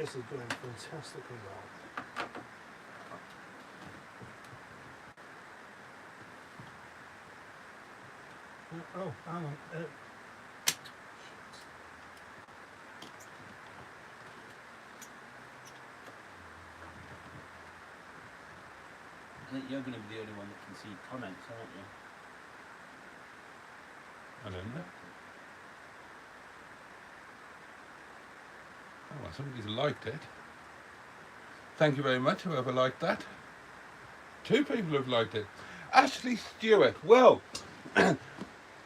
This is going fantastically well. Oh, hang on. I think you're going to be the only one that can see comments, aren't you? I don't know. Oh, well, somebody's liked it. Thank you very much, whoever liked that. 2 people have liked it. Ashley Stewart. Well,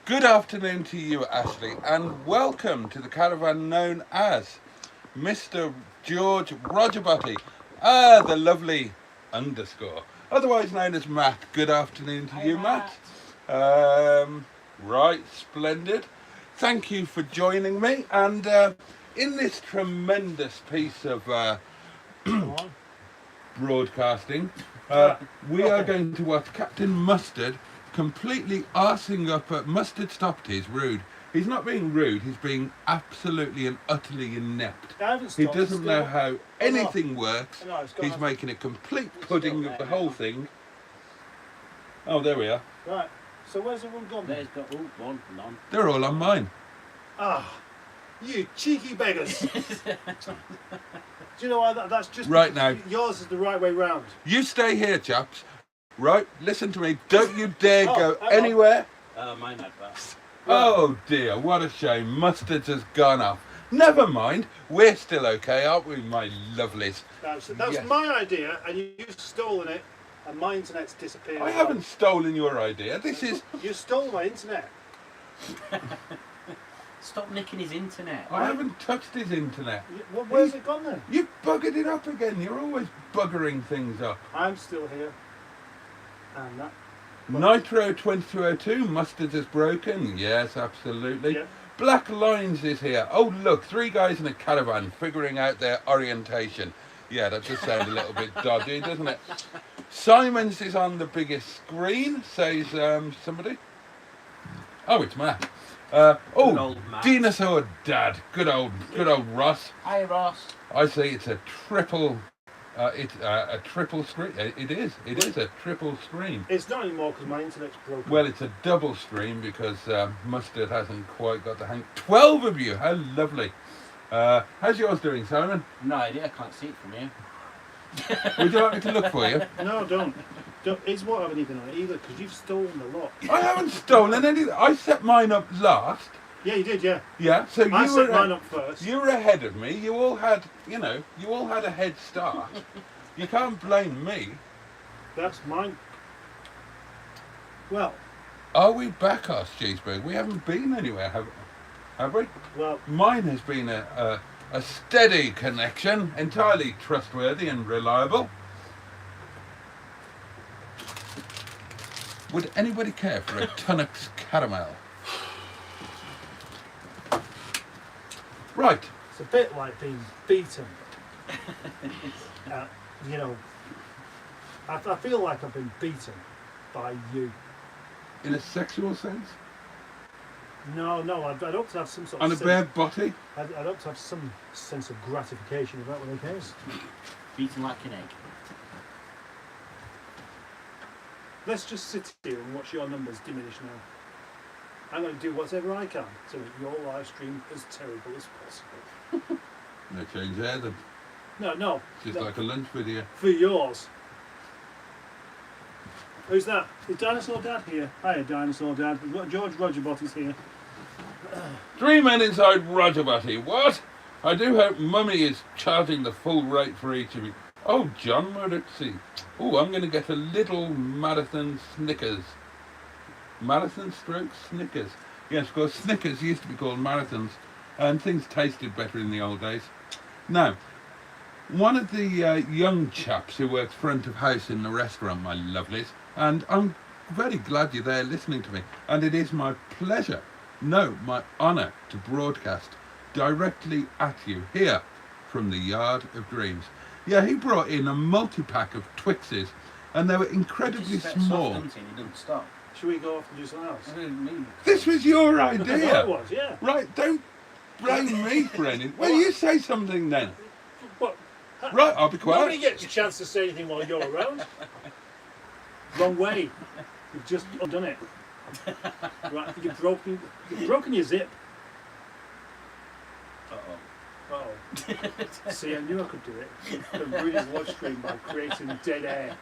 good afternoon to you, Ashley, and welcome to the caravan known as Mr. George Rogerbotty. The lovely underscore. Otherwise known as Matt. Good afternoon to you, Matt. Right, splendid. Thank you for joining me. And in this tremendous piece of broadcasting, we are going to watch Captain Mustard completely arsing up at Mustard. Stopped. He's rude. He's not being rude, he's being absolutely and utterly inept. He doesn't know how anything works. He's making a complete pudding of the whole thing. Oh, there we are. Right, so where's everyone gone? There's got one, none. They're all on mine. Ah, you cheeky beggars. Do you know why that's just... Right now. Yours is the right way round. You stay here, chaps. Right, listen to me. Don't you dare go anywhere. Mine had that. Oh dear, what a shame. Mustard has gone off. Never mind, we're still okay, aren't we, my lovelies? That's Yes. my idea, and you've stolen it, and my internet's disappeared. I haven't stolen your idea. This is... You stole my internet. Stop nicking his internet. I haven't touched his internet. Where's it gone then? You've buggered it up again. You're always buggering things up. I'm still here. And that... Nitro 2202, Mustard is broken. Yes, absolutely. Yeah. Black Lines is here. Oh, look, 3 guys in a caravan figuring out their orientation. Yeah, that does sound a little bit dodgy, doesn't it? Simon's is on the biggest screen, says somebody. Oh, it's Matt. Matt. Dinosaur Dad. Good old Ross. Hi, Ross. I say it's a triple... it's a triple stream. It is a triple stream. It's not anymore because my internet's broken. Well, it's a double stream because Mustard hasn't quite got the hang. 12 of you, how lovely. How's yours doing, Simon? No idea, I can't see it from here. Would you like me to look for you? No, don't. It's what I haven't even on it either because you've stolen a lot. I haven't stolen anything. I set mine up last. Yeah, you did, yeah. Yeah, so I set mine up first. You were ahead of me. You all had a head start. You can't blame me. That's mine. Well. Are we back, Stigbürt? We haven't been anywhere, have we? Well. Mine has been a steady connection, entirely trustworthy and reliable. Would anybody care for a Thündercock caramel? Right. It's a bit like being beaten. You know, I feel like I've been beaten by you. In a sexual sense? No, I'd hope to have some sort On a of... bare body? I'd hope to have some sense of gratification if that were the case. Beaten like an egg. Let's just sit here and watch your numbers diminish now. I'm going to do whatever I can to make your live stream as terrible as possible. No change there then. No. Just like a lunch video. For yours. Who's that? Is Dinosaur Dad here? Hiya, Dinosaur Dad. George Rogerbotty's here. 3 men inside Rogerbotty. What? I do hope Mummy is charging the full rate for each of you. Oh, John Murdochsey. Oh, I'm going to get a little marathon Snickers. Marathon stroke Snickers. Yes, of course, Snickers used to be called marathons, and things tasted better in the old days. Now, one of the young chaps who works front of house in the restaurant, my lovelies, and I'm very glad you're there listening to me, and it is my pleasure, no, my honour to broadcast directly at you here from the Yard of Dreams. Yeah, he brought in a multi-pack of Twixes, and they were incredibly small. He didn't stop. Should we go off and do something else? This was your idea. It was, yeah. Right, don't blame me for anything. Well, you say something then. What? Right, I'll be quiet. Nobody gets a chance to say anything while you're around. Wrong way. You've just undone it. Right, you've broken your zip. Uh-oh. Oh. See, I knew I could do it. I'm ruining his live stream by creating dead air.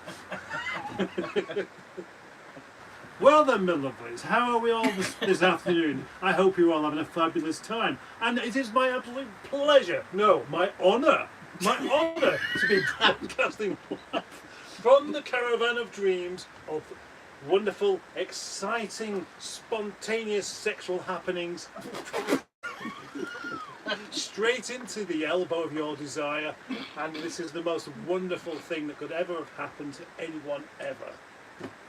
Well then, my lovelies, how are we all this afternoon? I hope you're all having a fabulous time. And it is my absolute pleasure, no, my honour to be broadcasting live from the caravan of dreams of wonderful, exciting, spontaneous sexual happenings straight into the elbow of your desire. And this is the most wonderful thing that could ever have happened to anyone ever.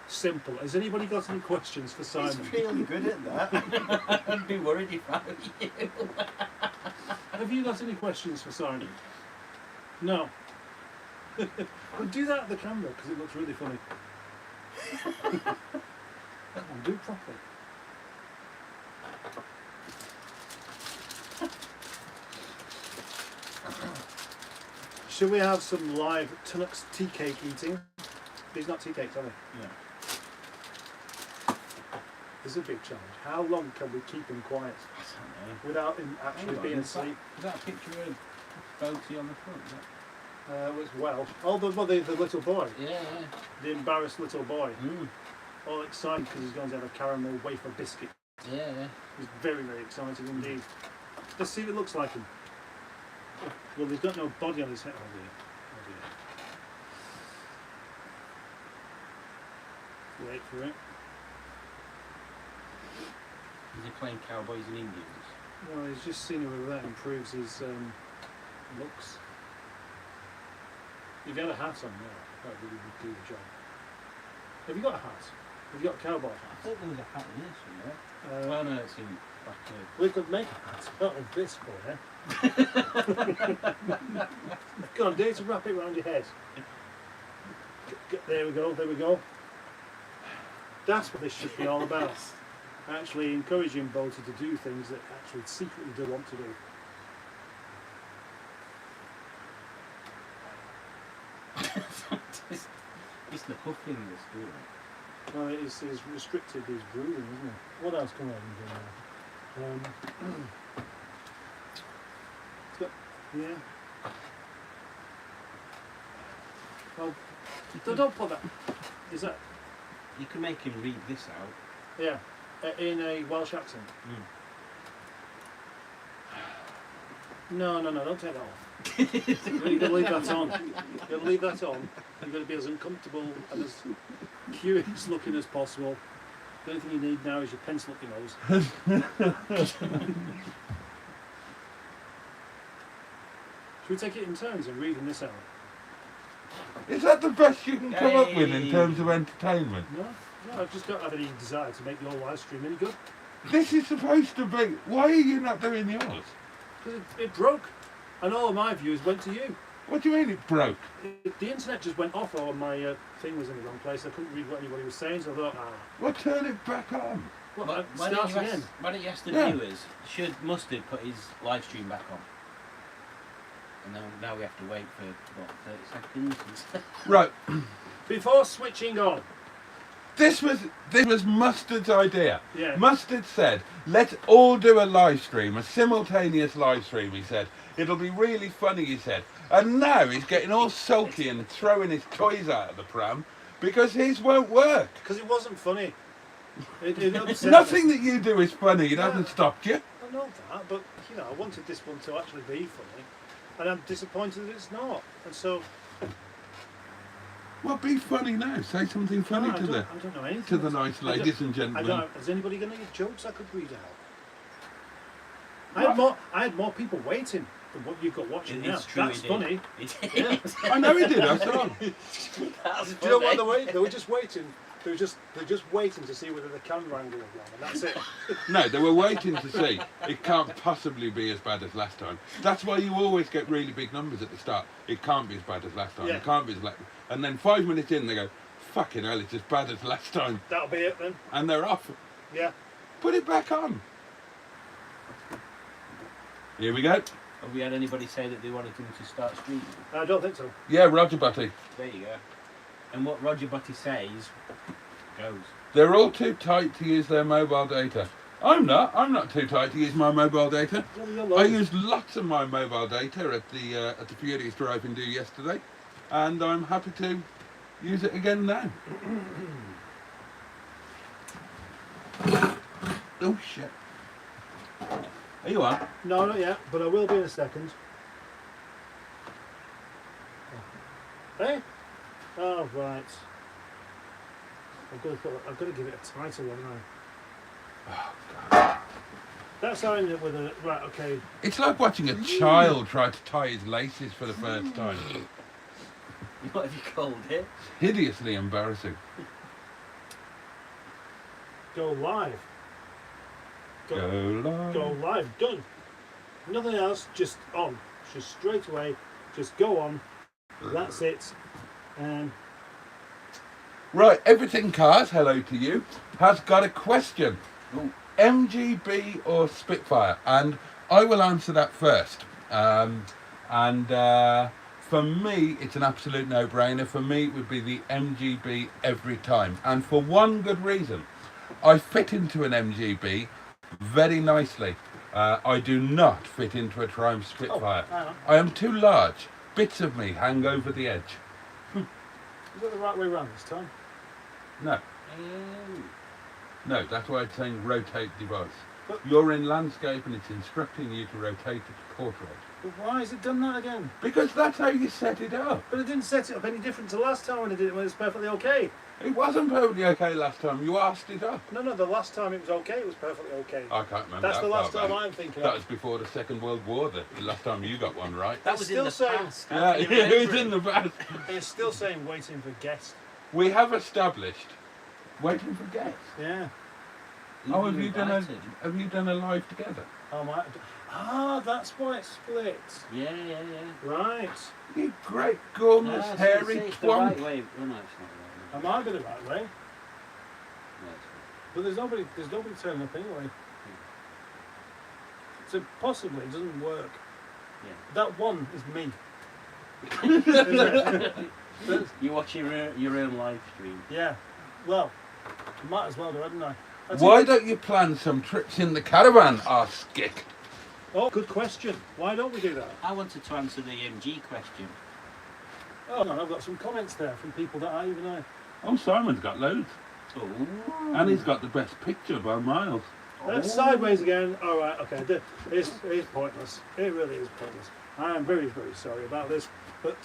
Simple. Has anybody got any questions for Simon? He's really good at that. I'd be worried if I were you. Have you got any questions for Simon? No. Well, do that at the camera because it looks really funny. Come on, do it properly. Should we have some live Thündercock's tea cake eating? These not tea cakes, are they? Yeah. This is a big challenge. How long can we keep him quiet I don't know. without him actually being asleep? Is that a picture of Boaty on the front? Is that... Well, it's Welsh. Oh, the little boy. Yeah, yeah. The embarrassed little boy. Mm. All excited because he's going to have a caramel wafer biscuit. Yeah, yeah. He's very, very excited indeed. Let's see if it looks like him. Well, he's got no body on his head. Oh dear. Oh dear. Wait for it. Is he playing cowboys and Indians? Well, he's just seen whether that improves his looks. If you had a hat on, yeah, that really would do the job. Have you got a hat? Have you got a cowboy I hat? thought there was a hat in this somewhere. Well, no, it's in back here. We could make a hat out of this for you. Go on, dare to wrap it around your head. There we go, there we go. That's what this should be all about. Actually encouraging Boaty to do things that actually secretly do want to do. It's the huffing that's doing it. No, it's restricted his breathing, isn't it? What else can I even do now? It's got, yeah. Well, don't put that. Is that? You can make him read this out. Yeah, in a Welsh accent. No, don't take that off. You're going to leave that on. You're going to leave that on. You're going to be as uncomfortable and as curious looking as possible. The only thing you need now is your pencil up your nose. Should we take it in turns and reading this out? Is that the best you can come up with in terms of entertainment? No, I've just don't have any desire to make your live stream any good. This is supposed to be... Why are you not doing yours? Because it broke, and all of my views went to you. What do you mean it broke? The internet just went off, or my thing was in the wrong place. I couldn't read what anybody was saying, so I thought, Well, turn it back on. well, Why start don't you again. why don't you ask the Yeah. viewers, should Mustard put his live stream back on? And then now we have to wait for, what, 30 seconds? Right. Before switching on. This was Mustard's idea. Yeah. Mustard said, let's all do a live stream, a simultaneous live stream, he said. It'll be really funny, he said. And now he's getting all sulky and throwing his toys out of the pram because his won't work. Because it wasn't funny. It upset Nothing me. that you do is funny, it hasn't stopped you. I know that, but I wanted this one to actually be funny, and I'm disappointed that it's not. And so, Well, be funny now. Say something funny no, I to don't know anything. to the nice ladies and I gentlemen. don't. Has anybody got any jokes I could read out? What? I had more people waiting than what you've got watching now. It's true, That's he funny. did. Yeah. I know he did, I saw him. That's Do you know what funny. they're waiting? They were just waiting. They're just waiting to see whether the camera angle was wrong, and that's it. No, they were waiting to see. It can't possibly be as bad as last time. That's why you always get really big numbers at the start. It can't be as bad as last time. Yeah. It can't be as bad. And then 5 minutes in, they go, fucking hell, it's as bad as last time. That'll be it then. And they're off. Yeah. Put it back on. Here we go. Have we had anybody say that they wanted him to start streaming? I don't think so. Yeah, Rogerbotty. There you go. And what Rogerbotty says goes. They're all too tight to use their mobile data. I'm not too tight to use my mobile data. I used lots of my mobile data at the Furious Drive-In Do yesterday, and I'm happy to use it again now. Oh shit. Are you on? No, not yet, but I will be in a second. Hey? Oh, right. I've got to give it a title, haven't I? Oh, God. That's how I ended up with a... Right, okay. It's like watching a child try to tie his laces for the first time. What have you called it? Hideously embarrassing. Go live. Go live. Go live. Done. Nothing else, just on. Just straight away. Just go on. That's it. Right, Everything Cars, hello to you, has got a question. Ooh. MGB or Spitfire? And I will answer that first. For me, it's an absolute no-brainer. For me, it would be the MGB every time. And for one good reason. I fit into an MGB very nicely. I do not fit into a Triumph Spitfire. Oh, I am too large. Bits of me hang over the edge. is that the right way round this time? No. Oh. No, that's why it's saying rotate device. But- You're in landscape and it's instructing you to rotate it to portrait. But why has it done that again? Because that's how you set it up. But it didn't set it up any different to last time when it did it when it was perfectly okay. It wasn't perfectly okay last time. You asked it up. No, the last time it was okay, it was perfectly okay. I can't remember. That's that the last far time back. I'm thinking That of. was before the Second World War, the last time you got one right. That It's was still in the saying- past. Yeah, How can you it was remember in the past. It's still saying waiting for guest. We have established waiting for guests. Yeah. Oh, have you done a live together? Oh my. Ah, that's why it's split. Yeah. Right. You great gormless No, hairy it's the twonk. right way. Well, no, it's not the right way. Am I going the right way? No, it's not. But there's nobody turning up anyway. So possibly it doesn't work. Yeah. That one is me. You watch your own live stream. Yeah. Well, might as well do, hadn't I? Why don't you plan some trips in the caravan, arse skick? Oh, good question. Why don't we do that? I wanted to answer the MG question. Oh, no, I've got some comments there from people that I even know. Oh, Simon's got loads. Oh. And he's got the best picture by miles. Sideways again. All right, okay. It's pointless. It really is pointless. I am very, very sorry about this. But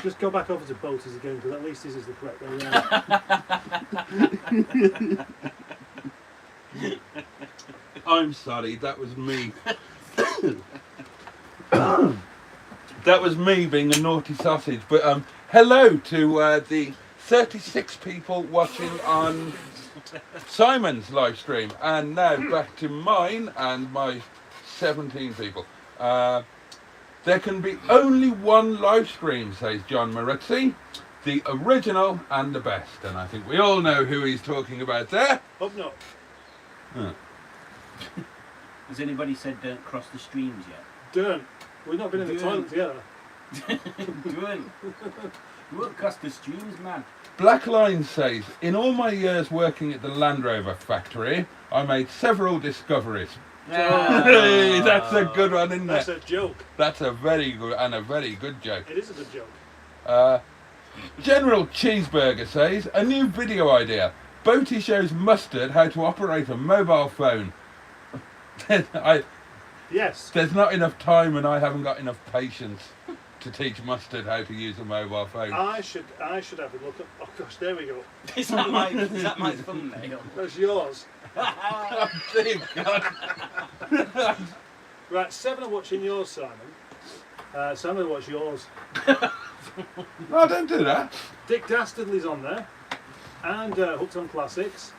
just go back over to Boaty's again, because at least this is the correct way around. I'm sorry, that was me. That was me being a naughty sausage. But hello to the 36 people watching on Simon's live stream. And now back to mine and my 17 people. There can be only one live stream, says John Marizzi. The original and the best. And I think we all know who he's talking about there. Hope not. Huh. Has anybody said don't cross the streams yet? Don't. We've not been in the toilet together. Don't. You won't cross the streams, man. Blackline says, in all my years working at the Land Rover factory, I made several discoveries. Hey, that's a good one, isn't That's it? a joke. That's a very good joke. It is a good joke. General Cheeseburger says, a new video idea. Boaty shows Mustard how to operate a mobile phone. Yes. There's not enough time and I haven't got enough patience to teach Mustard how to use a mobile phone. I should have a look at. Oh gosh, there we go. Is that my thumbnail? That's yours. Oh, dear God. Right, 7 are watching yours, Simon. Some will watch yours. No, don't do that. Dick Dastardly's on there. And Hooked on Classics.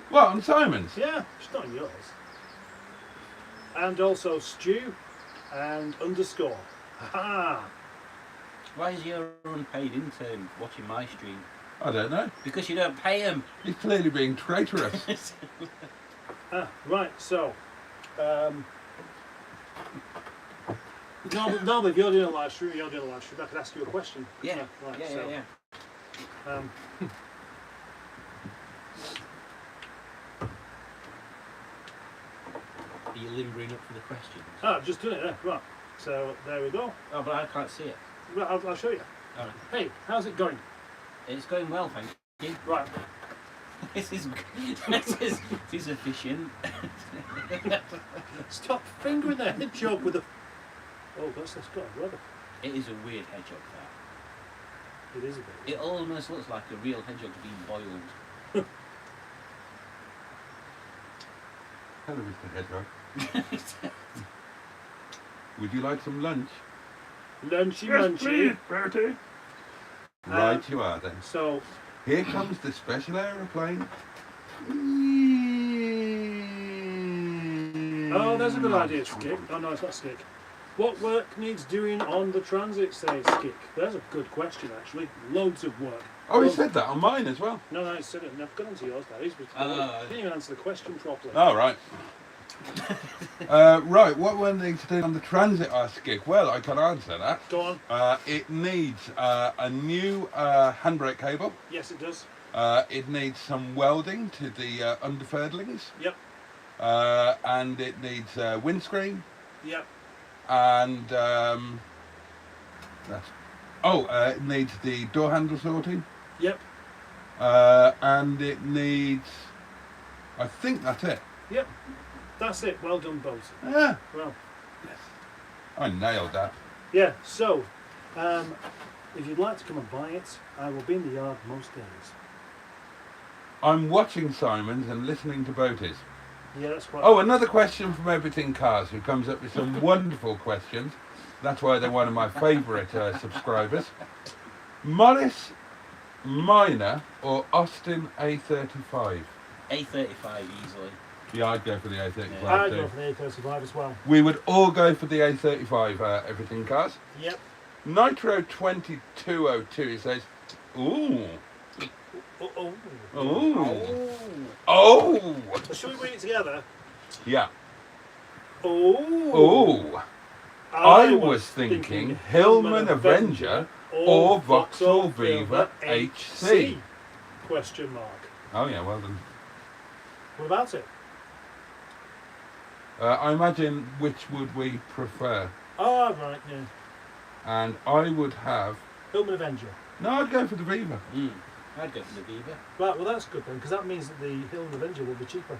What, on Simon's? Yeah, it's not yours. And also Stu and Underscore. Ha! Why is your unpaid intern watching my stream? I don't know. Because you don't pay him. He's clearly being traitorous. Right, so Normally, if you're doing a live stream, I could ask you a question. Yeah. Right, Yeah. so, Yeah. Are you limbering up for the questions? I've just done it, yeah. Right. So there we go. Oh, but I can't see it. Right, I'll show you. All right. Hey, how's it going? It's going well, thank you. Right. This is efficient. Stop fingering the hedgehog with a. Oh, that's got a rubber. It is a weird hedgehog, that. It is a bit. It almost looks like a real hedgehog being boiled. Hello, Mr. Hedgehog. Would you like some lunch? Lunchy munchy. Boaty. Right you are then. So, Here comes the special aeroplane. oh, there's a good idea, Skip. Oh no, it's not Skip. What work needs doing on the transit, says Skip? There's a good question, actually. Loads of work. Oh, he said that on mine as well. No, it said it. I've got onto yours, that is. He didn't even answer the question properly. Oh, right. Right, what one needs to do on the transit, I skip? Well, I can answer that. Go on. It needs a new handbrake cable. Yes, it does. It needs some welding to the underfurlings. Yep. And it needs windscreen. Yep. And it needs the door handle sorting. Yep. And it needs, I think that's it. Yep. That's it. Well done, both. Yeah. Well. Yes. I nailed that. Yeah. So, if you'd like to come and buy it, I will be in the yard most days. I'm watching Simon's and listening to Boaty's. Yeah, that's quite. Oh, another question from Everything Cars, who comes up with some wonderful questions. That's why they're one of my favourite subscribers. Morris Minor or Austin A35? A35 easily. Yeah, I'd go for the A35 I'd too. go for the A35 as well. We would all go for the A35 Everything Cars. Yep. Nitro 2202, he says, ooh. Oh. Ooh. Oh. Should we read it together? Yeah. Oh. Ooh. I was thinking Hillman Avenger or Vauxhall Viva HC. Question mark. Oh yeah, well done. What about it? I imagine which would we prefer? Oh, right, yeah. And I would have... Hillman Avenger. No, I'd go for the Viva. I'd go for the Viva. Right, well that's good then, because that means that the Hillman Avenger will be cheaper.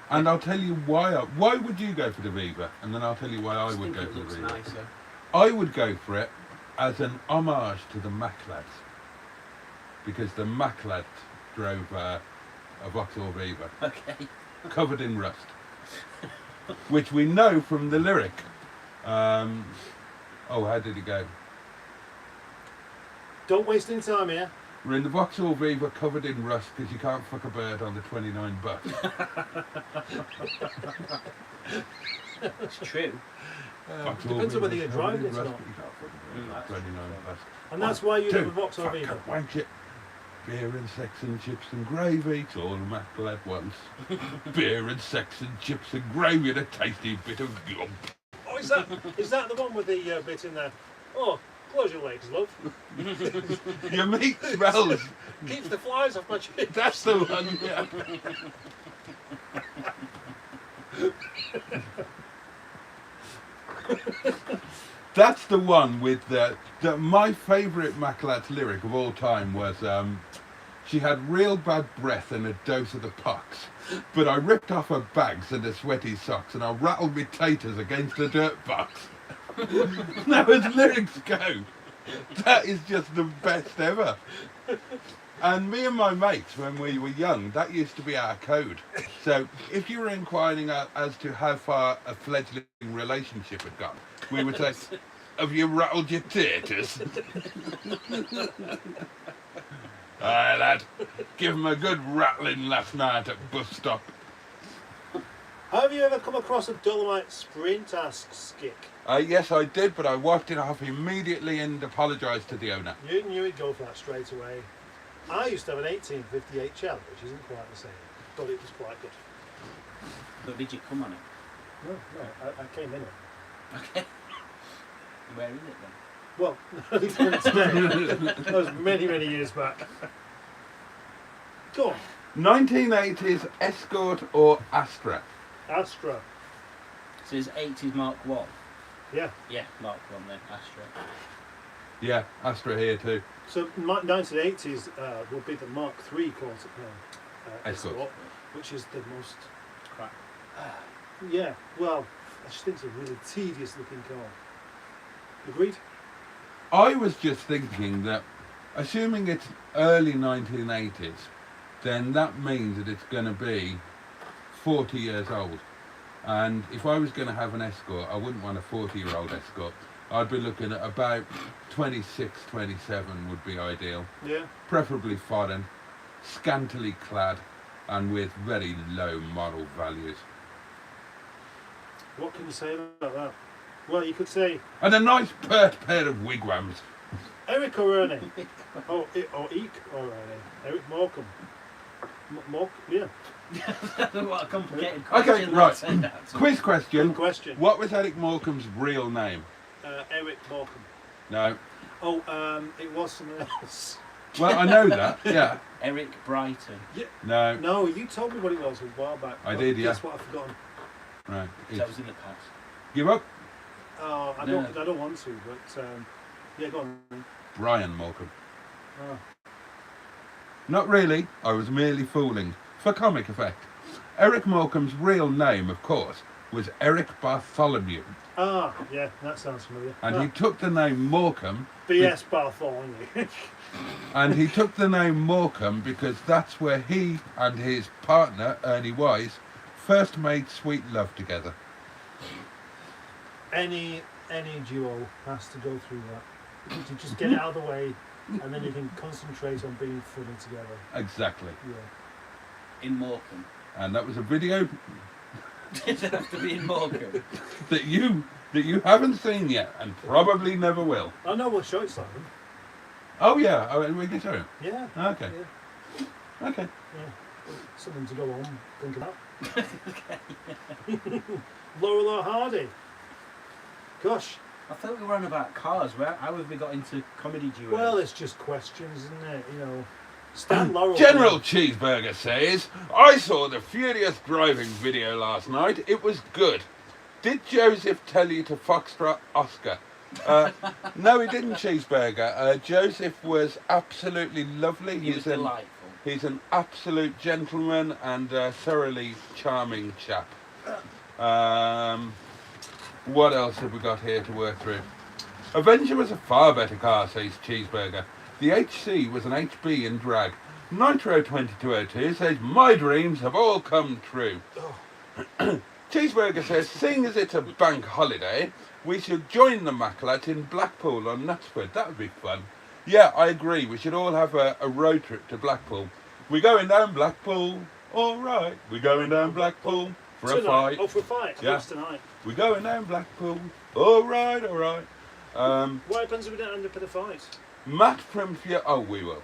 And I'll tell you why. Why would you go for the Viva? And then I'll tell you why I would go it for the looks Viva. nicer. I would go for it as an homage to the Mac lads. Because the Mac lads drove a Vauxhall Viva. Okay. Covered in rust. Which we know from the lyric. How did it go? Don't waste any time here. We're in the Vauxhall Viva covered in rust because you can't fuck a bird on the 29 bus. It's true. Depends on whether you're driving it or not. And that's why you have a Vauxhall Viva. Wank it. Beer and sex and chips and gravy, it's all the Mac lad wants. Beer and sex and chips and gravy and a tasty bit of gum. Oh, is that the one with the bit in there? Oh, close your legs, love. Your meat smells. Keeps the flies off my chin. That's the one, yeah. That's the one with my favourite Mac lad's lyric of all time was, she had real bad breath and a dose of the pox, but I ripped off her bags and her sweaty socks and I rattled me taters against the dirt box. Now as lyrics go, that is just the best ever. And me and my mates, when we were young, that used to be our code. So if you were inquiring as to how far a fledgling relationship had gone, we would say, have you rattled your taters? Aye, lad, give him a good rattling last night at bus stop. Have you ever come across a Dolomite Sprint, asks Skick? Yes, I did, but I wiped it off immediately and apologised to the owner. You knew he'd go for that straight away. I used to have an 1858 Shell, which isn't quite the same, but it was quite good. But did you come on it? No, I came in it. Okay. Where is it then? Well, that was many, many years back. Go on. 1980s Escort or Astra? Astra. So it's 80s Mark 1. Yeah. Yeah, Mark 1 then, Astra. Yeah, Astra here too. So 1980s will be the Mark III Escort. Escort, which is the most. Crap. Yeah. Well, I just think it's a really tedious looking car. Agreed. I was just thinking that, assuming it's early 1980s, then that means that it's going to be 40 years old. And if I was going to have an Escort, I wouldn't want a 40-year-old Escort. I'd be looking at about 26, 27 would be ideal. Yeah. Preferably foreign, scantily clad, and with very low model values. What can you say about that? Well, you could say And a nice pert pair of wigwams. Eric or Ernie. Or Eek or Ernie. Eric Morecambe. Yeah. What a complicated question. Okay, right. Said that to. Quiz question. Good question. What was Eric Morecambe's real name? Eric Morecambe. No. Oh, it was someone else. Well, I know that, yeah. Eric Brighton. No. No, you told me what it was a while back. I did, yeah. That's what I've forgotten. Right. That was in the past. Give up? I don't want to, but yeah, go on. Brian Morecambe. Oh. Not really. I was merely fooling. For comic effect. Eric Morecambe's real name, of course, was Eric Bartholomew. Ah, yeah, that sounds familiar. And he took the name Morecambe. B.S. Bartholomew. And he took the name Morecambe because that's where he and his partner, Ernie Wise, first made sweet love together. Any duo has to go through that. To just get it out of the way, and then you can concentrate on being funny together. Exactly. Yeah. In Morecambe. And that was a video Does it have to be in Morecambe? that you haven't seen yet and probably never will. I know what show it's like. Oh yeah, oh, we can show it. Yeah. Okay. Yeah. Okay. Yeah. Something to go on, think about. Laurel or Hardy? Gosh. I thought we were on about cars. How have we got into comedy duos? Well, it's just questions, isn't it? You know. Stan Laurel. General Cheeseburger says, I saw the Furious Driving video last night. It was good. Did Joseph tell you to Foxtrot Oscar? No, he didn't, Cheeseburger. Joseph was absolutely lovely. He was delightful. He's an absolute gentleman and a thoroughly charming chap. What else have we got here to work through? Avenger was a far better car, says Cheeseburger. The HC was an HB in drag. Nitro 2202 says, my dreams have all come true. Cheeseburger says, seeing as it's a bank holiday, we should join the Maclet in Blackpool on Knutsford. That would be fun. Yeah, I agree. We should all have a road trip to Blackpool. We're going down Blackpool. All right. We're going down Blackpool for tonight. a fight. Oh, for a fight. Yeah. That's tonight. We're going down Blackpool. All right, all right. What happens if we don't end up in a fight? Matt from Oh, we will.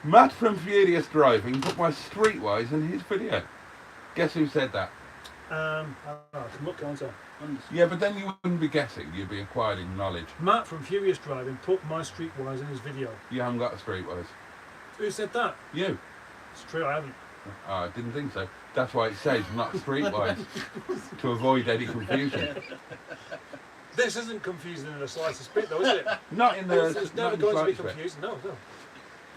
Matt from Furious Driving put my Streetwise in his video. Guess who said that? I can look, can't I? Yeah, but then you wouldn't be guessing. You'd be acquiring knowledge. Matt from Furious Driving put my Streetwise in his video. You haven't got a Streetwise. Who said that? You. It's true, I haven't. Oh, I didn't think so. That's why it says not Streetwise. To avoid any confusion. This isn't confusing in the slightest bit, though, is it? Not in the. It's not never in the going to be slightest bit. confusing. No.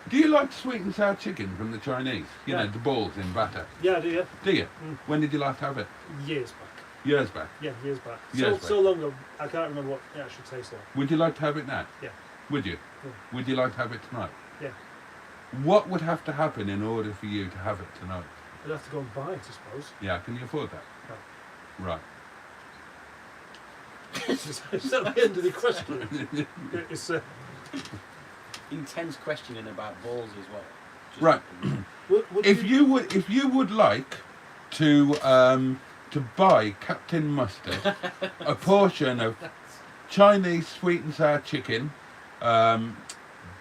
Do you like sweet and sour chicken from the Chinese? You Yeah. know, the balls in batter. Yeah, do you? Do you? Mm. When did you last have it? Years back. Years back. Yeah, years back. Years So long ago, I can't remember what it actually tastes like. Would you like to have it now? Yeah. Would you? Yeah. Would you like to have it tonight? Yeah. What would have to happen in order for you to have it tonight? I'd have to go and buy it, I suppose. Yeah, can you afford that? No. Right. Is that the end of the question? It's, Intense questioning about balls as well. Just Right. would If you would like to buy Captain Mustard a portion of Chinese sweet and sour chicken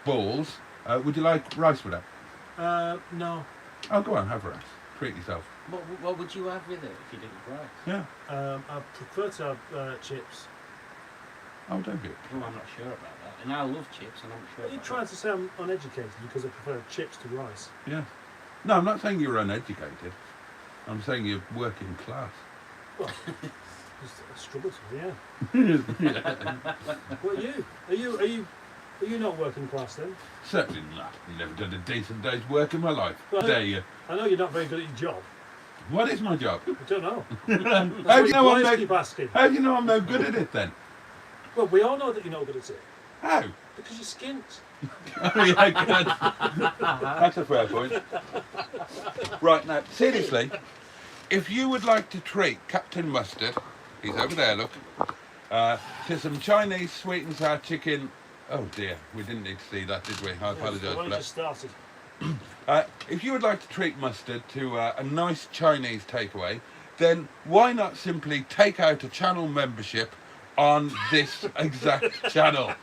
balls, would you like rice with that? no. Oh, go on, have rice. Treat yourself. What would you have with it if you didn't fry? Yeah. I prefer to have chips. Oh, don't you? Oh, I'm not sure about that. And I love chips, and I'm not sure. Are you about trying to say I'm uneducated because I prefer chips to rice? Yeah. No, I'm not saying you're uneducated. I'm saying you're working class. Well, just a struggle to, yeah. Yeah. What are you? Are you not working class then? Certainly not. I've never done a decent day's work in my life. Well, Dare you? I know you're not very good at your job. What is my job? I don't know. How do you know Boys I'm keep no, asking. how do you know I'm no good at it then? Well, we all know that you're not good at it. How? Because you're skint. Yeah, good. That's a fair point. Right, now, seriously, if you would like to treat Captain Mustard, he's over there, look, to some Chinese sweet and sour chicken. Oh dear, we didn't need to see that, did we? I apologise I've for only that. just started. If you would like to treat Mustard to a nice Chinese takeaway, then why not simply take out a channel membership on this exact channel?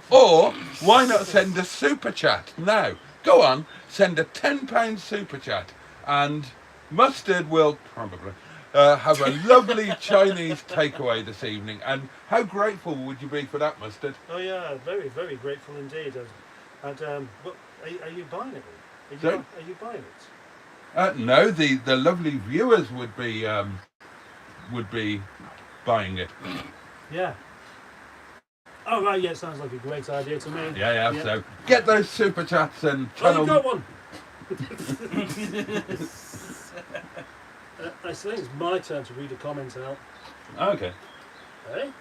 Or why not send a super chat now? Go on, send a £10 super chat, and Mustard will probably have a lovely Chinese takeaway this evening. And how grateful would you be for that, Mustard? Oh yeah, very, very grateful indeed. And what, are you buying it? Sorry? Are you buying it? No, the lovely viewers would be buying it. Yeah. Oh right, yeah, sounds like a great idea to me. Yeah. So get those super chats and Oh, channel. you got one. I think it's my turn to read a comment out. Okay. Hey?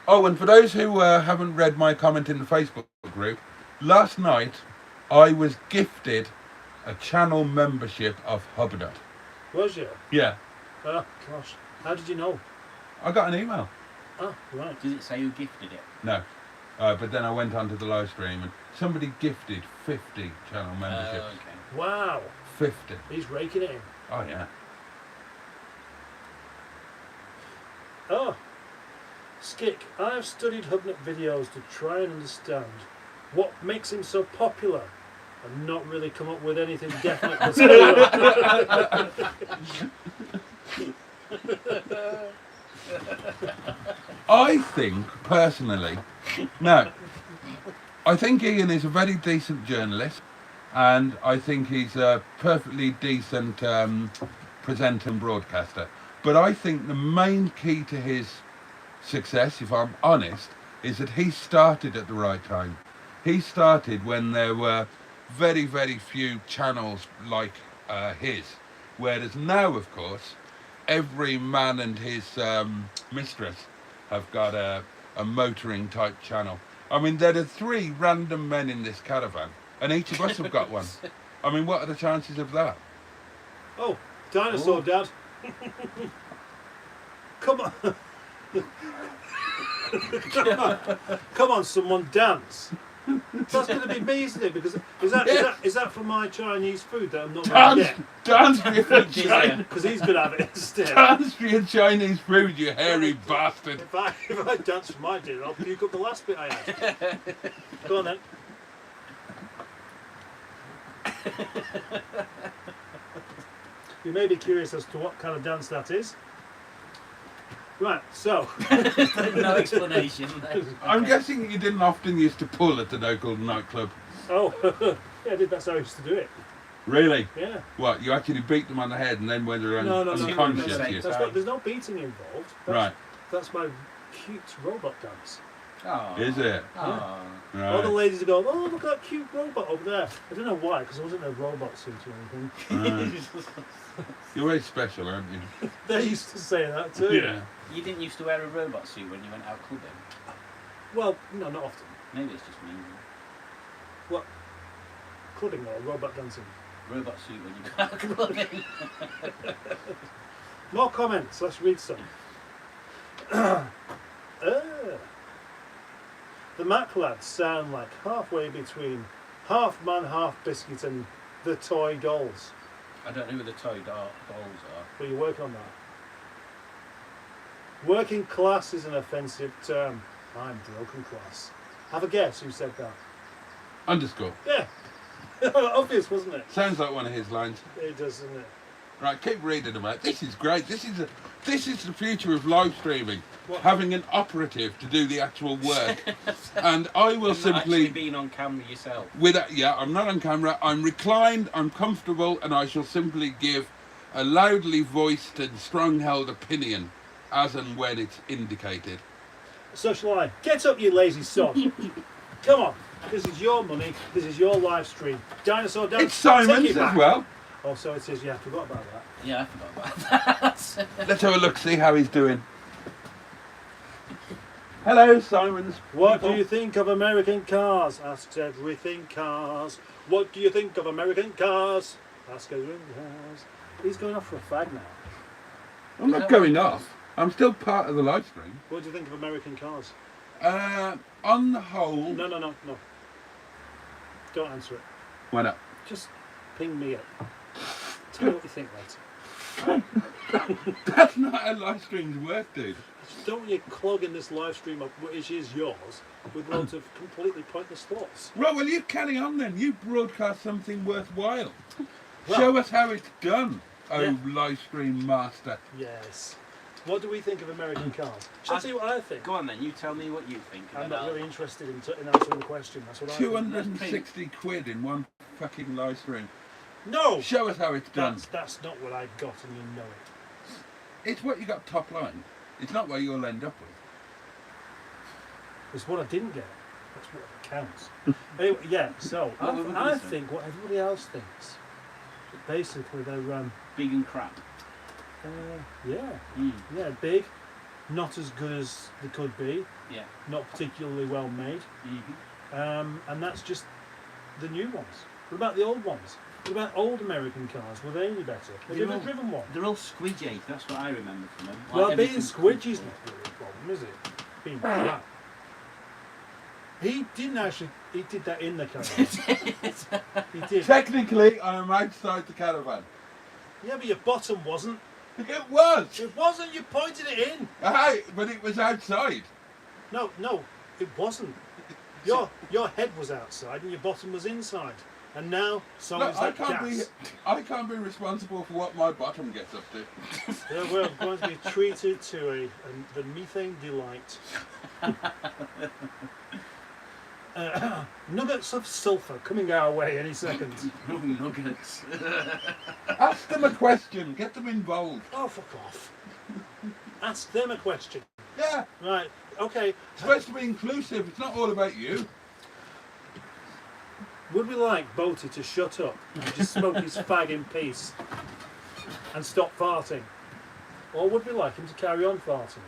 Oh, and for those who haven't read my comment in the Facebook group, last night I was gifted a channel membership of Hubnut. Was you? Yeah, Oh gosh. How did you know? I got an email. Oh, right. Does it say who gifted it? No, but then I went onto the live stream and somebody gifted 50 channel memberships. Okay. Wow. 50. He's raking it in. Oh yeah. Oh. Skick, I have studied Hubnut videos to try and understand what makes him so popular and not really come up with anything definite to say. I think personally, no, I think Ian is a very decent journalist, and I think he's a perfectly decent presenter and broadcaster. But I think the main key to his success, if I'm honest, is that he started at the right time. He started when there were very, very few channels like his, whereas now, of course, every man and his mistress have got a motoring type channel. I mean, there are 3 random men in this caravan, and each of us have got one. I mean, what are the chances of that? Oh, dinosaur, Ooh. Dad. Come on. Come on, someone dance. That's going to be me, isn't it? Because is that for my Chinese food that I'm not going to get? Dance for your Chinese, Because he's going to have it instead. dance for your Chinese food, you hairy bastard. If I dance for my dinner, I'll puke up the last bit I had. Go on then. You may be curious as to what kind of dance that is. Right, so. No explanation. I'm guessing you didn't often used to pull at the local nightclub. Oh, yeah, that's how I used to do it. Really? Yeah. What, you actually beat them on the head and then when they're No, unconscious? you- There's no beating involved. Right. That's my cute robot dance. Oh. Is it? Oh. All the Right. ladies go, oh, look at that cute robot over there. I don't know why, because I wasn't in a robot suit or anything. Right. You're very special, aren't you? They used to say that too. Yeah. You didn't used to wear a robot suit when you went out clubbing? Well, no, not often. Maybe it's just me. What? Clubbing or robot dancing? Robot suit when you go out clubbing. More comments, let's read some. The Mac lads sound like halfway between half man, half biscuit and the toy dolls. I don't know who the toy dolls are. But you're working on that. Working class is an offensive term. I'm broken class. Have a guess who said that? Underscore. Yeah. Obvious, wasn't it? Sounds like one of his lines. It does, doesn't it? Right, keep reading them out. This is great. This is the future of live streaming. What? Having an operative to do the actual work. And I will You're not actually simply... being on camera yourself. Yeah, I'm not on camera. I'm reclined, I'm comfortable, and I shall simply give a loudly voiced and strong-held opinion as and when it's indicated. So shall I. Get up, you lazy sod. Come on. This is your money. This is your live stream. Dinosaur Dance. It's Simon's take it as back. well. Oh, so it is. Yeah, I forgot about that. Yeah, I forgot about that. Let's have a look, see how he's doing. Hello, Simon's. What people. do you think of American cars? Asks everything cars. What do you think of American cars? Ask everything cars. He's going off for a fag now. I'm not going off. I'm still part of the live stream. What do you think of American cars? On the whole... No. Don't answer it. Why not? Just ping me up. Tell me what you think later. That's not how live streams work, dude. Don't want you clogging this live stream up, which is yours, with loads of completely pointless thoughts. Right, well, you carry on then. You broadcast something worthwhile. Well, Show us how it's done, yeah. live stream master. Yes. What do we think of American cars? Shall I tell you what I think? Go on then, you tell me what you think. and I'm then not I'll- really interested in answering the question. That's what I think. 260 quid in one fucking live stream. No! Show us how it's done. That's not what I got, and you know it. It's what you got top line. It's not what you'll end up with. It's what I didn't get. That's what counts. Anyway, yeah, so What were we I gonna say? think what everybody else thinks. Basically, they're, Big and crap. yeah, big, not as good as they could be, Yeah. not particularly well made, and that's just the new ones. What about the old ones? What about old American cars? Were they any better? Have you They're ever all- driven one? They're all squidgy, that's what I remember from them. Well, Like being everything squidgy's not really a problem, is it? Being flat. He didn't actually. He did that in the caravan. He did. Technically, I am outside the caravan. Yeah, but your bottom wasn't. It was! It wasn't. You pointed it in. Aye, but it was outside. No, it wasn't. Your head was outside and your bottom was inside. And now so Look, is that gas. I can't be responsible for what my bottom gets up to. Yeah, we're going to be treated to the methane delight. Nuggets of sulphur coming our way any second. Oh, nuggets. Ask them a question. Get them involved. Oh, fuck off. Ask them a question. Yeah, Right, okay. it's supposed to be inclusive. It's not all about you. Would we like Boaty to shut up and just smoke his fag in peace and stop farting? Or would we like him to carry on farting?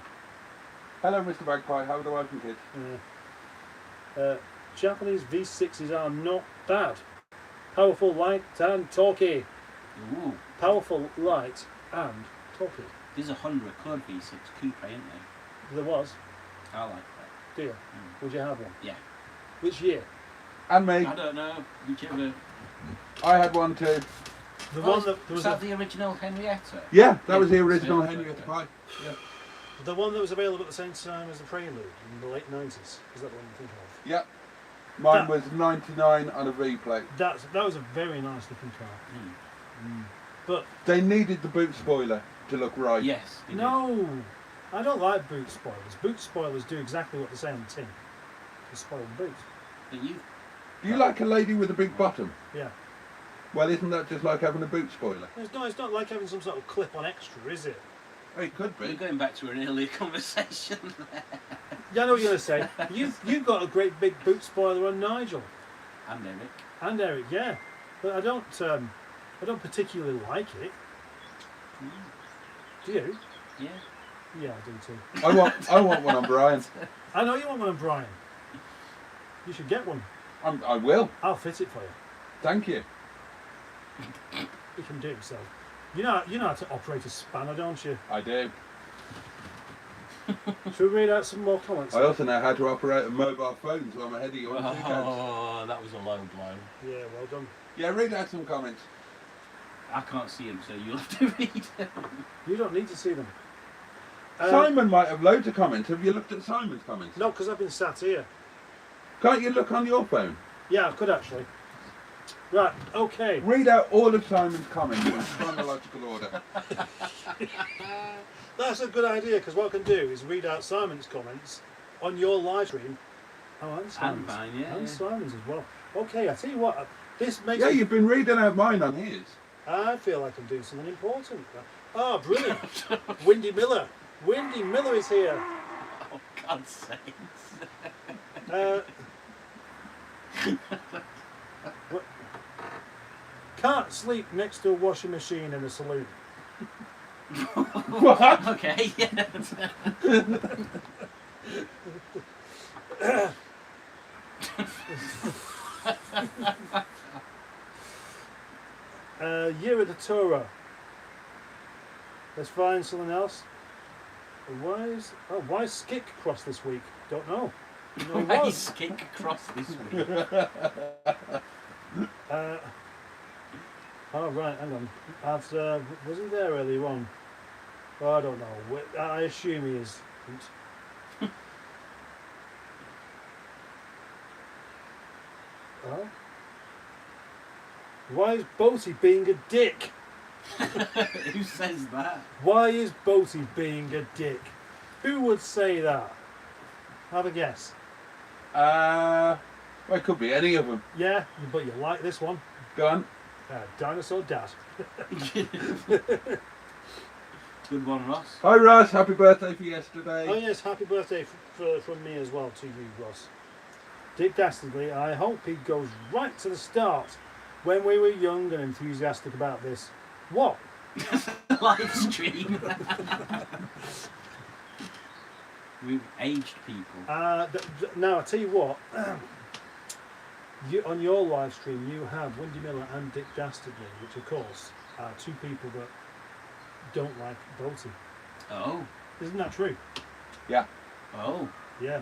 Hello, Mr. Bagpie. How are the wife and kids? Japanese V6s are not bad. Powerful, light and talky. Ooh. Powerful, light and talky. There's a Honda Accord V6 coupe, ain't there? There was. I like that. Do you? Would you have one? Yeah. Which year? And me. I don't know, whichever. I had one too. The Oh, one that there was was that the original Henrietta? Yeah, that was the Yeah. original Yeah. Henrietta Pie. Yeah. the one that was available at the same time as the Prelude in the late 90s. Is that the one you think of? Yeah. Mine That- was 99 on a V plate. That was a very nice looking car. But They needed the boot spoiler to look right. Yes. they did. no, I don't like boot spoilers. Boot spoilers do exactly what they say on the tin. They spoil the boot. But you. Do you like a lady with a big bottom? Yeah. Well, isn't that just like having a boot spoiler? It's not like having some sort of clip-on extra, is it? It could We're be. going back to an earlier conversation. Yeah, I know what you're going to say. You've got a great big boot spoiler on Nigel And Eric. and Eric, yeah, but I don't particularly like it. Do you? Yeah. Yeah, I do too. I want one on Brian. I know you want one on Brian. You should get one. I will. I'll fit it for you. Thank you. You can do it yourself. You know how to operate a spanner, don't you? I do. Should we read out some more comments? I also know how to operate a mobile phone, so I'm ahead of you on two counts. Oh, that was a low blow. Yeah, well done. Yeah, read out some comments. I can't see him, so you'll have to read them. You don't need to see them. Simon might have loads of comments. Have you looked at Simon's comments? No, because I've been sat here. Can't you look on your phone? Yeah, I could actually. Right, okay. Read out all of Simon's comments in chronological order. That's a good idea, because what I can do is read out Simon's comments on your live stream. Oh, and Simon's. mine, yeah, And yeah. Simon's as well. Okay, I tell you what, this makes Yeah, you've been reading out mine on his. I feel I can do something important. Ah, brilliant. Windy Miller. Windy Miller is here. Oh, God's sakes. What? Can't sleep next to a washing machine in a saloon. What? Okay, yeah. Year of the Torah. Let's find something else. Why is Skick cross this week? Don't know. No, he Why was. is Skink cross this week? Oh right, hang on. Was he there earlier on? Oh, I don't know. I assume he is. Oh. Why is Boaty being a dick? Who says that? Why is Boaty being a dick? Who would say that? Have a guess. Well, it could be any of them. Yeah, but you like this one. Go on. Dinosaur Dad. Good one, Ross. Hi Ross, happy birthday for yesterday. Oh yes, happy birthday from me as well to you, Ross. Dick Dastardly, I hope he goes right to the start when we were young and enthusiastic about this. What? Live stream. We've aged people. Now, I tell you what, on your live stream you have Windy Miller and Dick Dastardly, which of course are two people that don't like Boaty. Oh. Isn't that true? Yeah. Oh. Yeah.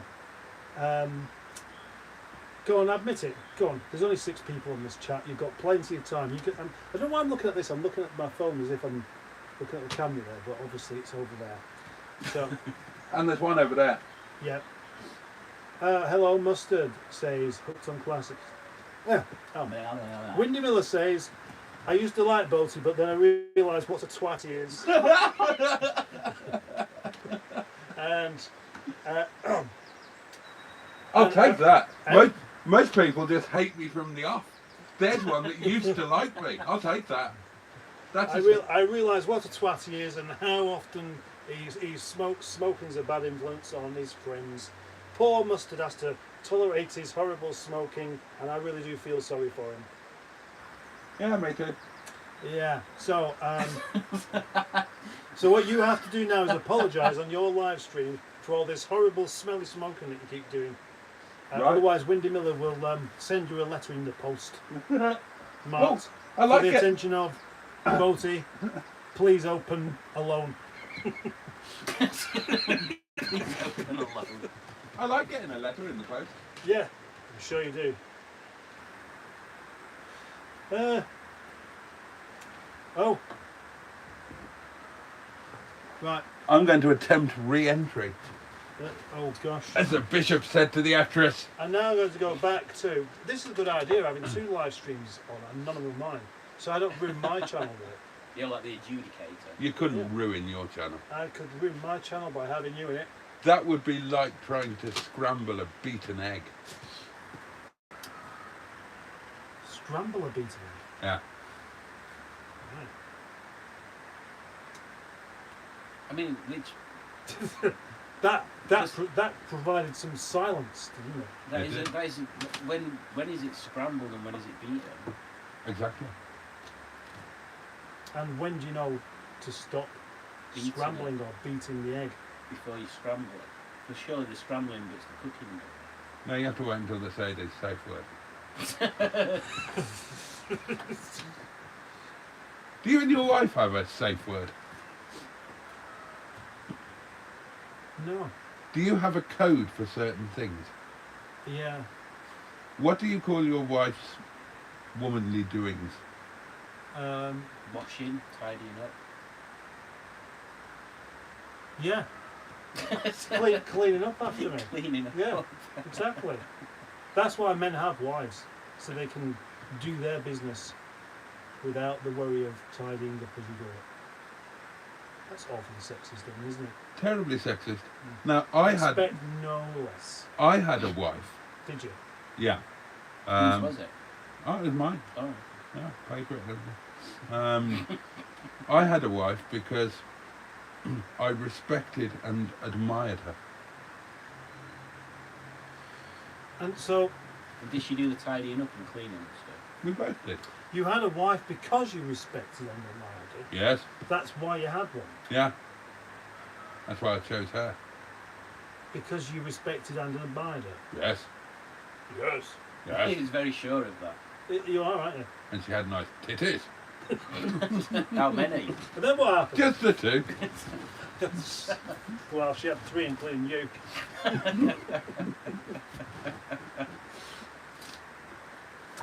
Go on, admit it. Go on. There's only 6 people on this chat. You've got plenty of time. I don't know why I'm looking at this. I'm looking at my phone as if I'm looking at the camera there, but obviously it's over there. So, And there's one over there. yeah. Hello, Mustard says, hooked on classics. Yeah. Oh. Windy Miller says, I used to like Boaty, but then I realised what a twat he is. And I'll take that. Most people just hate me from the off. There's one that used to like me. I'll take that. That's I realise what a twat he is and how often smoking's a bad influence on his friends. Poor Mustard has to tolerate his horrible smoking, and I really do feel sorry for him. Yeah, me too. Yeah. So, so what you have to do now is apologise on your live stream for all this horrible, smelly smoking that you keep doing. Right. Otherwise, Windy Miller will send you a letter in the post, marked I like for the it. attention of Boaty. Please open alone. Please open alone. I like getting a letter in the post. Yeah, I'm sure you do. Oh. Right. I'm going to attempt re-entry, Oh gosh. as the bishop said to the actress. I'm now going to go back to. This is a good idea, having 2 live streams on and none of them mine, so I don't ruin my channel with it. You're like the adjudicator. You couldn't Yeah. ruin your channel. I could ruin my channel by having you in it. That would be like trying to scramble a beaten egg. Scramble a beaten egg. Yeah. Right. I mean, which That provided some silence, didn't it? that is when is it scrambled and when is it beaten? Exactly. And when do you know to stop Beating scrambling or beating the egg? Before you scramble it. Because surely the scrambling bit's the cooking bit. No, you have to wait until they say the safe word. Do you and your wife have a safe word? No. Do you have a code for certain things? Yeah. What do you call your wife's womanly doings? Washing, tidying up. Yeah. Cleaning up after me. Cleaning up. Yeah, exactly. That's why men have wives, so they can do their business without the worry of tidying up as you go. That's awfully sexist, isn't it? Terribly sexist. Now, I Expect no less. had a wife. Did you? Yeah. Whose was it? Oh, it was mine. Oh. Yeah, pay for it. I had a wife because I respected and admired her. And so And did she do the tidying up and cleaning and stuff? We both did. you had a wife because you respected and admired her. Yes. That's why you had one. Yeah. That's why I chose her. Because you respected and admired her. Yes. Yes. Yes. He was very sure of that. You are, aren't you? And she had nice titties. How many? And then what happened? Just the two. Well, she had 3 including you.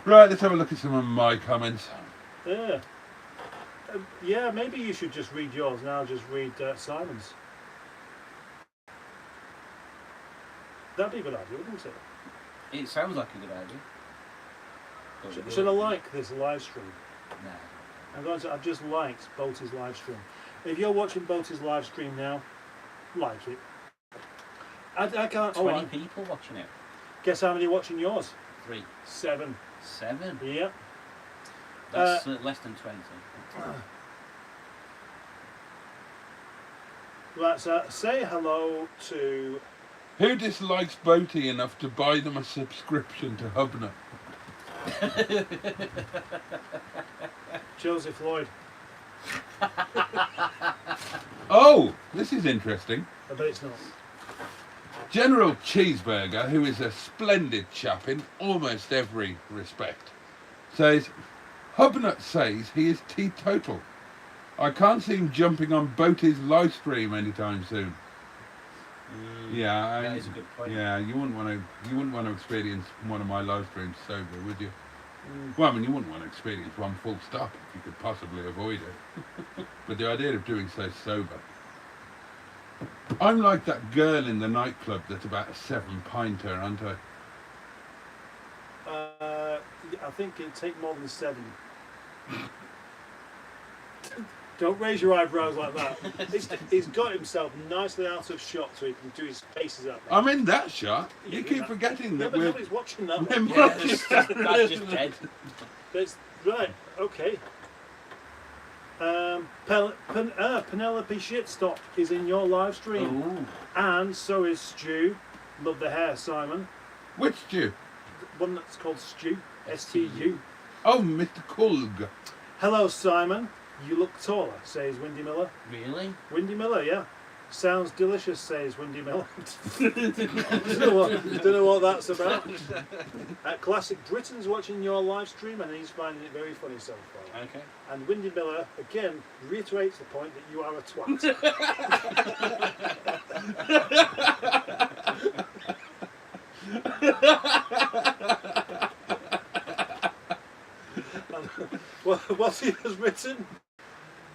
Right, let's have a look at some of my comments. Yeah. Yeah, maybe you should just read yours and I'll just read Simon's. That'd be a good idea, wouldn't it? It sounds like a good idea. But it Should I won't. like this live stream? No. I've just liked Boaty's live stream. If you're watching Boaty's live stream now, like it. I can't. 20 people watching it. Guess how many watching yours? 3. 7. 7? Yeah. That's less than 20. Let's say hello to. Who dislikes Boaty enough to buy them a subscription to Hubner? Joseph Lloyd. Oh, this is interesting. I bet it's not. General Cheeseburger, who is a splendid chap in almost every respect, says, Hubnut says he is teetotal. I can't see him jumping on Boaty's live stream anytime soon. Yeah, That is a good point. yeah, you wouldn't want to experience one of my live streams sober, would you? Well, I mean, you wouldn't want to experience one full stop if you could possibly avoid it. But the idea of doing so sober. I'm like that girl in the nightclub that's about a 7-pinter, aren't I? I think it'd take more than 7. Don't raise your eyebrows like that. He's got himself nicely out of shot so he can do his faces up. I'm in that shot. You keep that. forgetting Yeah, that but we're... nobody's watching that we're one. Yeah, watching that's just dead. That's right. Okay. Penelope Shitstop is in your live stream, Ooh. and so is Stu. Love the hair, Simon. Which Jew? One that's called Stu. STU. Oh, Mr. Kulg. Hello, Simon. You look taller, says Windy Miller. Really? Windy Miller, yeah. Sounds delicious, says Windy Miller. don't know what that's about. Classic Britain's watching your live stream and he's finding it very funny so far. Okay. And Windy Miller, again, reiterates the point that you are a twat. What he has written,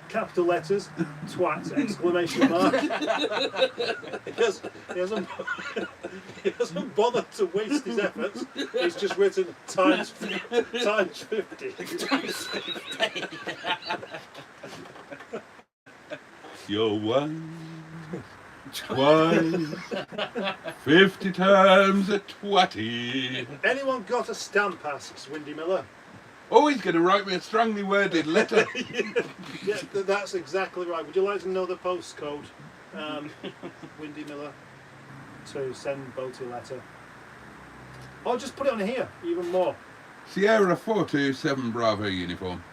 capital letters, twat, exclamation mark. He hasn't bothered to waste his efforts. He's just written times 50. Times 50. You're 1, twice, 50 times a twatty. Anyone got a stamp, asks Windy Miller. Oh, he's going to write me a strongly worded letter. Yeah, that's exactly right. Would you like to know the postcode, Windy Miller, to send Boaty a letter? Or just put it on here, even more. Sierra 427 Bravo uniform.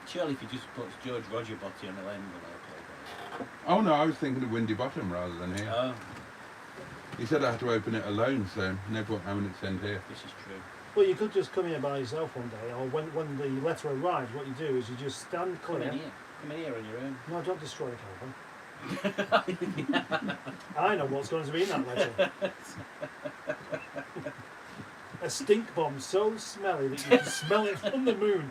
Surely if you just put George Rogerbotty on the envelope. Oh no, I was thinking of Windy Bottom rather than here. Oh, He said I had to open it alone, so never having it sent here. this is true. Well, you could just come here by yourself one day, or when the letter arrives, what you do is you just stand Come clear. in here. Come in here on your own. No, don't destroy the caravan. I know what's going to be in that letter. A stink bomb so smelly that you can smell it from the moon.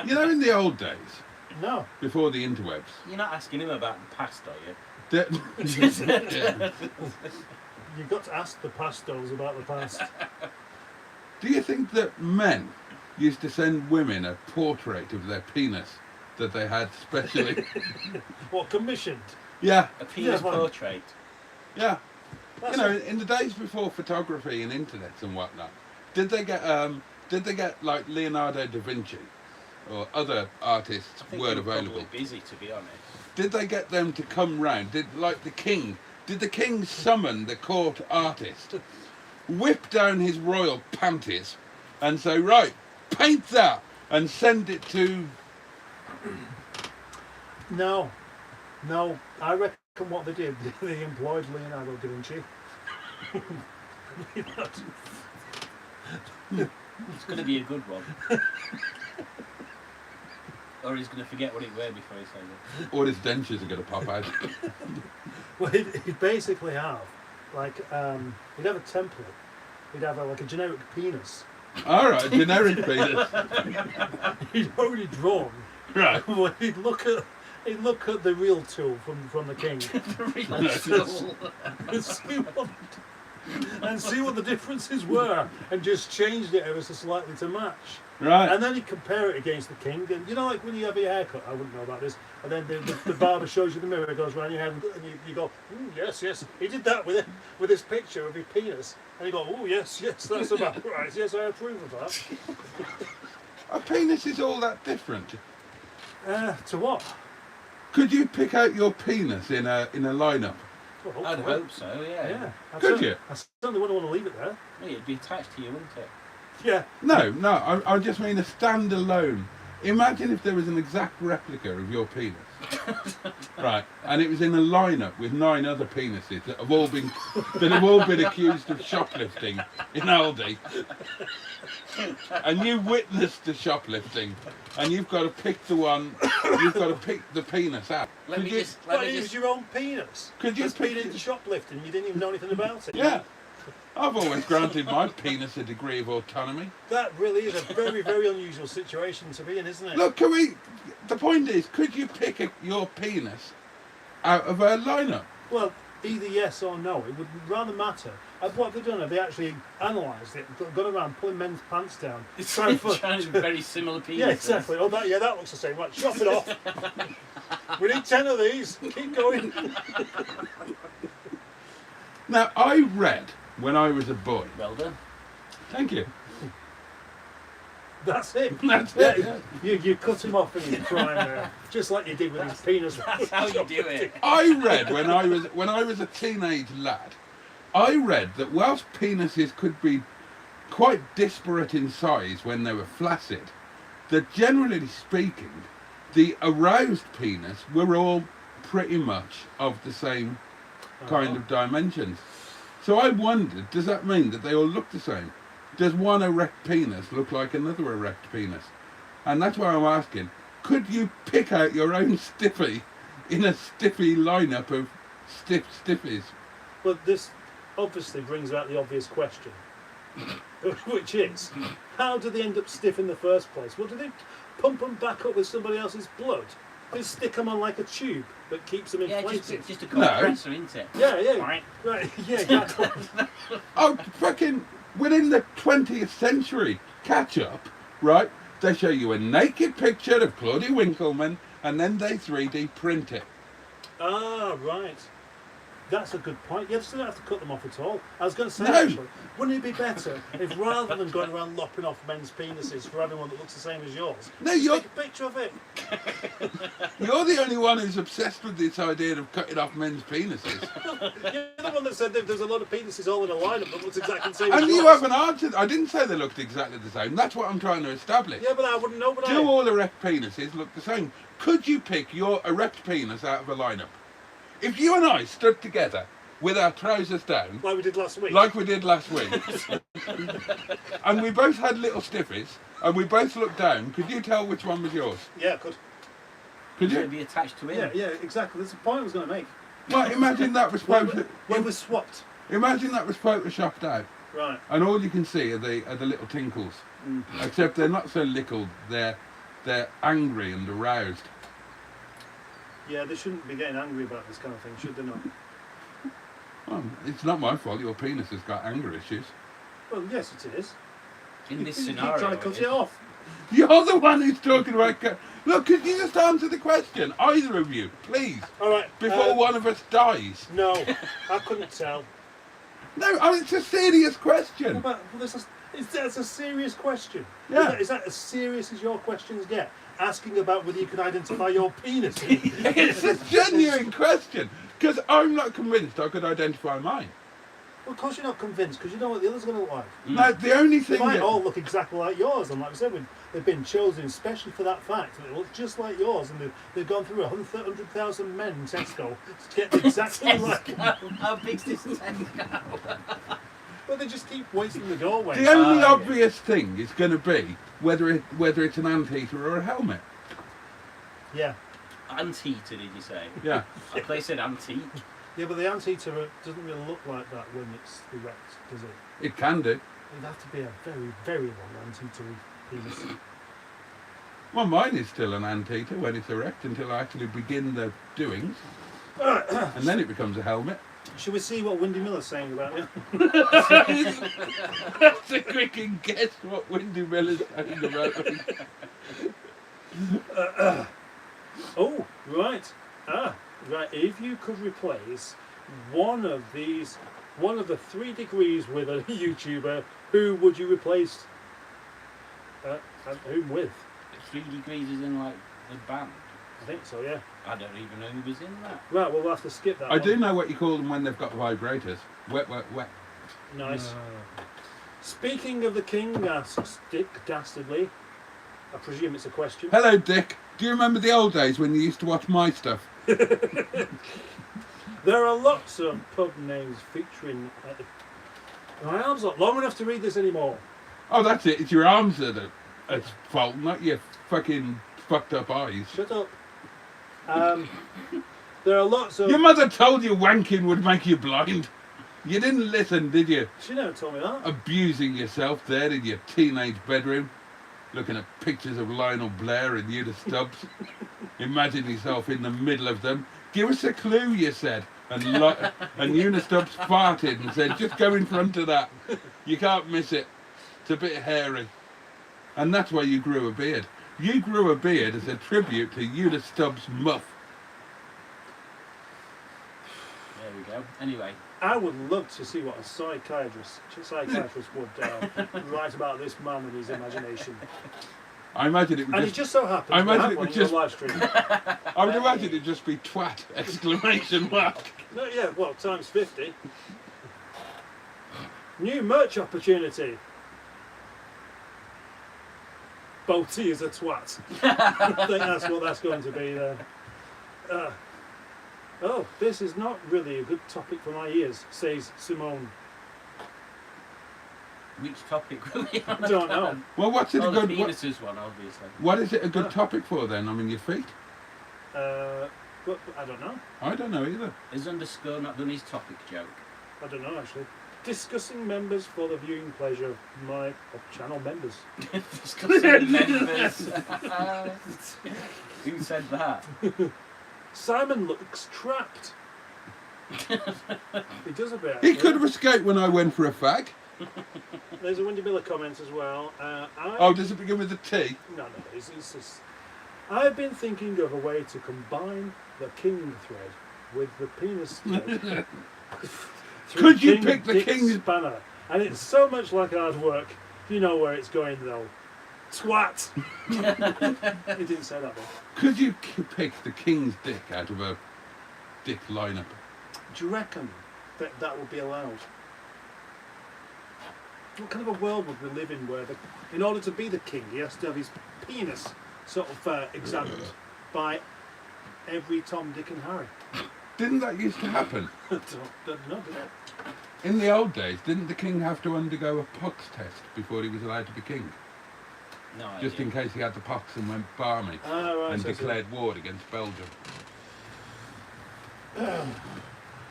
You know, in the old days, No. before the interwebs, You're not asking him about the past, are you? the- You've got to ask the pastos about the past. Do you think that men used to send women a portrait of their penis that they had specially? What, commissioned? Yeah, A penis fine. portrait. yeah. That's You know, it. in the days before photography and internet and whatnot, did they get like Leonardo da Vinci or other artists I think were they were available? probably busy, to be honest. Did they get them to come round? Did the king summon the court artist, whip down his royal panties, and say, right, paint that, and send it to? No. I reckon what they did, they employed Leonardo da Vinci. It's going to be a good one. Or he's going to forget what it were before he says it. All his dentures are going to pop out. Well, he'd basically have, like, he'd have a template. He'd have like a generic penis. All right, generic penis. He'd already drawn. Right. Well, he'd look at the real tool from the king and see what the differences were, and just changed it ever so slightly to match. Right. And then he'd compare it against the king. And you know, like when you have your haircut, I wouldn't know about this. And then the barber shows you the mirror, goes round your head, and you go, yes. He did that with his picture of his penis. And you go, oh, yes, that's about right. Yes, I approve of that. A penis is all that different. To what? Could you pick out your penis in a lineup? Well, I'd hopefully. hope so, yeah. Yeah. Could you? I certainly wouldn't want to leave it there. Yeah, it'd be attached to you, wouldn't it? Yeah. No. I just mean a standalone. Imagine if there was an exact replica of your penis, right? And it was in a lineup with 9 other penises that have all been accused of shoplifting in Aldi, and you witnessed the shoplifting, and you've got to pick the one. You've got to pick the penis out. Let me But just. it was your own penis. Could you That's pick been into shoplifting. You didn't even know anything about it. Yeah. I've always granted my penis a degree of autonomy. That really is a very, very unusual situation to be in, isn't it? Look, the point is, could you pick your penis out of a lineup? Well, either yes or no. It would rather matter. What they've done, they actually analysed it, gone around pulling men's pants down. It's trying trying to very similar penises. Yeah, exactly. Oh, that looks the same. Right, chop it off. We need 10 of these. Keep going. Now, I read when I was a boy. Well done. Thank you. That's it. That's Yeah, it. you cut him off in his prime there, just like you did with his penis. That's how you do it. I read when I was a teenage lad. I read that whilst penises could be quite disparate in size when they were flaccid, that generally speaking, the aroused penis were all pretty much of the same kind of dimensions. So I wondered, does that mean that they all look the same? Does one erect penis look like another erect penis? And that's why I'm asking, could you pick out your own stiffy in a stiffy lineup of stiffies? But this obviously brings out the obvious question, which is, how do they end up stiff in the first place? Well, do they pump them back up with somebody else's blood? They stick them on like a tube that keeps them Yeah, inflated. just a compressor, isn't it? Yeah. Right. Right, yeah, exactly. Oh, fucking within the 20th century, catch up, right? They show you a naked picture of Claudia Winkleman and then they 3D print it. Ah, right. That's a good point. You still don't have to cut them off at all. I was going to say, No. actually, wouldn't it be better if rather than going around lopping off men's penises for having one that looks the same as yours, No, just you're take a picture of it? the only one who's obsessed with this idea of cutting off men's penises. You're the one that said that there's a lot of penises all in a lineup that looks exactly the same as And yours. you haven't answered. I didn't say they looked exactly the same. That's what I'm trying to establish. Yeah, but I wouldn't know, but Do all erect penises look the same? Could you pick your erect penis out of a lineup? If you and I stood together with our trousers down, like we did last week. like we did last week, and we both had little stiffies, and we both looked down, could you tell which one was yours? Yeah, good. Could Should you? be attached to him. Yeah, exactly. That's the point I was going to make. Well, imagine that was When we swapped. imagine that was photoshopped out, Right. and all you can see are the little tinkles. Except they're not so little. They're angry and aroused. Yeah, they shouldn't be getting angry about this kind of thing, should they not? Well, it's not my fault. Your penis has got anger issues. Well, yes, it is. In this You keep scenario, trying to cut it off. You're the one who's talking about... Look, could you just answer the question? Either of you, please. All right. Before one of us dies. No, I couldn't tell. No, I mean, it's a serious question. Well, that's a serious question. Yeah. Is that as serious as your questions get? Asking about whether you can identify your penis. It's a genuine question. Because I'm not convinced I could identify mine. Well, of course you're not convinced, because you know what the others are going to look like. No, the only They thing might that... all look exactly like yours, and like I said, they've been chosen especially for that fact. They look just like yours, and they've gone through 100,000 men in Tesco to get exactly like. How big's this Tesco? Well, they just keep waiting in the doorway. The only yeah. obvious thing is going to be whether it's an anteater or a helmet. Yeah, Anteater, did you say? Yeah. I thought you said antique. yeah, but the anteater doesn't really look like that when it's erect, does it? It can do. It'd have to be a very, very long anteater penis. Well, mine is still an anteater when it's erect until I actually begin the doings. And then it becomes a helmet. Should we see what Windy Miller's saying about it? That's a quick and guess what Windy Miller's saying about me. Oh, right. Right. If you could replace one of the 3 degrees with a YouTuber, who would you replace? And whom with? 3 degrees is in like the band. I think so. Yeah. I don't even know who was in that. Right. Well, we'll have to skip that. I one. do know what you call them when they've got vibrators. Wet, wet, wet. Nice. Speaking of the king, asks Dick dastardly. I presume it's a question. Hello, Dick. Do you remember the old days when you used to watch my stuff? There are lots of pub names featuring. My arm's not long enough to read this anymore. Oh, that's it. It's your arms that are at fault, not your fucking fucked up eyes. Shut up. There are lots of. Your mother told you wanking would make you blind. You didn't listen, did you? She never told me that. Abusing yourself there in your teenage bedroom, looking at pictures of Lionel Blair and Una Stubbs. Imagine yourself in the middle of them. Give us a clue, you said. And Una Stubbs farted and said, just go in front of that. You can't miss it. It's a bit hairy. And that's why you grew a beard. You grew a beard as a tribute to Una Stubbs' muff. There we go. Anyway. I would love to see what a psychiatrist would write about this man and his imagination. I imagine it would And it just... just so happens I to imagine have it one would in your just- live stream. I would imagine it'd just be twat! Exclamation mark. No, yeah, well, times 50. New merch opportunity. Boaty is a twat. I think that's what that's going to be there. Oh, this is not really a good topic for my ears, says Simone. Which topic were we on? I don't know. Well, what's it Oh, a the good... What, penises one, obviously. what is it a good topic for then? I mean, your feet? But I don't know. I don't know either. Has Underscore not done his topic joke? I don't know, actually. Discussing members for the viewing pleasure of my channel members. Discussing members. Who said that? Simon looks trapped. He does a bit. He actually. could have escaped when I went for a fag. There's a Windy Miller comment as well. Oh, does it begin with a T? No, it's just. I've been thinking of a way to combine the king thread with the penis thread. through Could you King pick the Dick's king's- spanner? And it's so much like hard work. You know where it's going though. Twat! He didn't say that, though. Could you pick the king's dick out of a dick lineup? Do you reckon that would be allowed? What kind of a world would we live in where, in order to be the king, he has to have his penis sort of examined by every Tom, Dick and Harry? Didn't that used to happen? Don't know, did it? In the old days, didn't the king have to undergo a pox test before he was allowed to be king? No idea. Just in case he had the pox and went barmy Ah, right. and so- declared war against Belgium.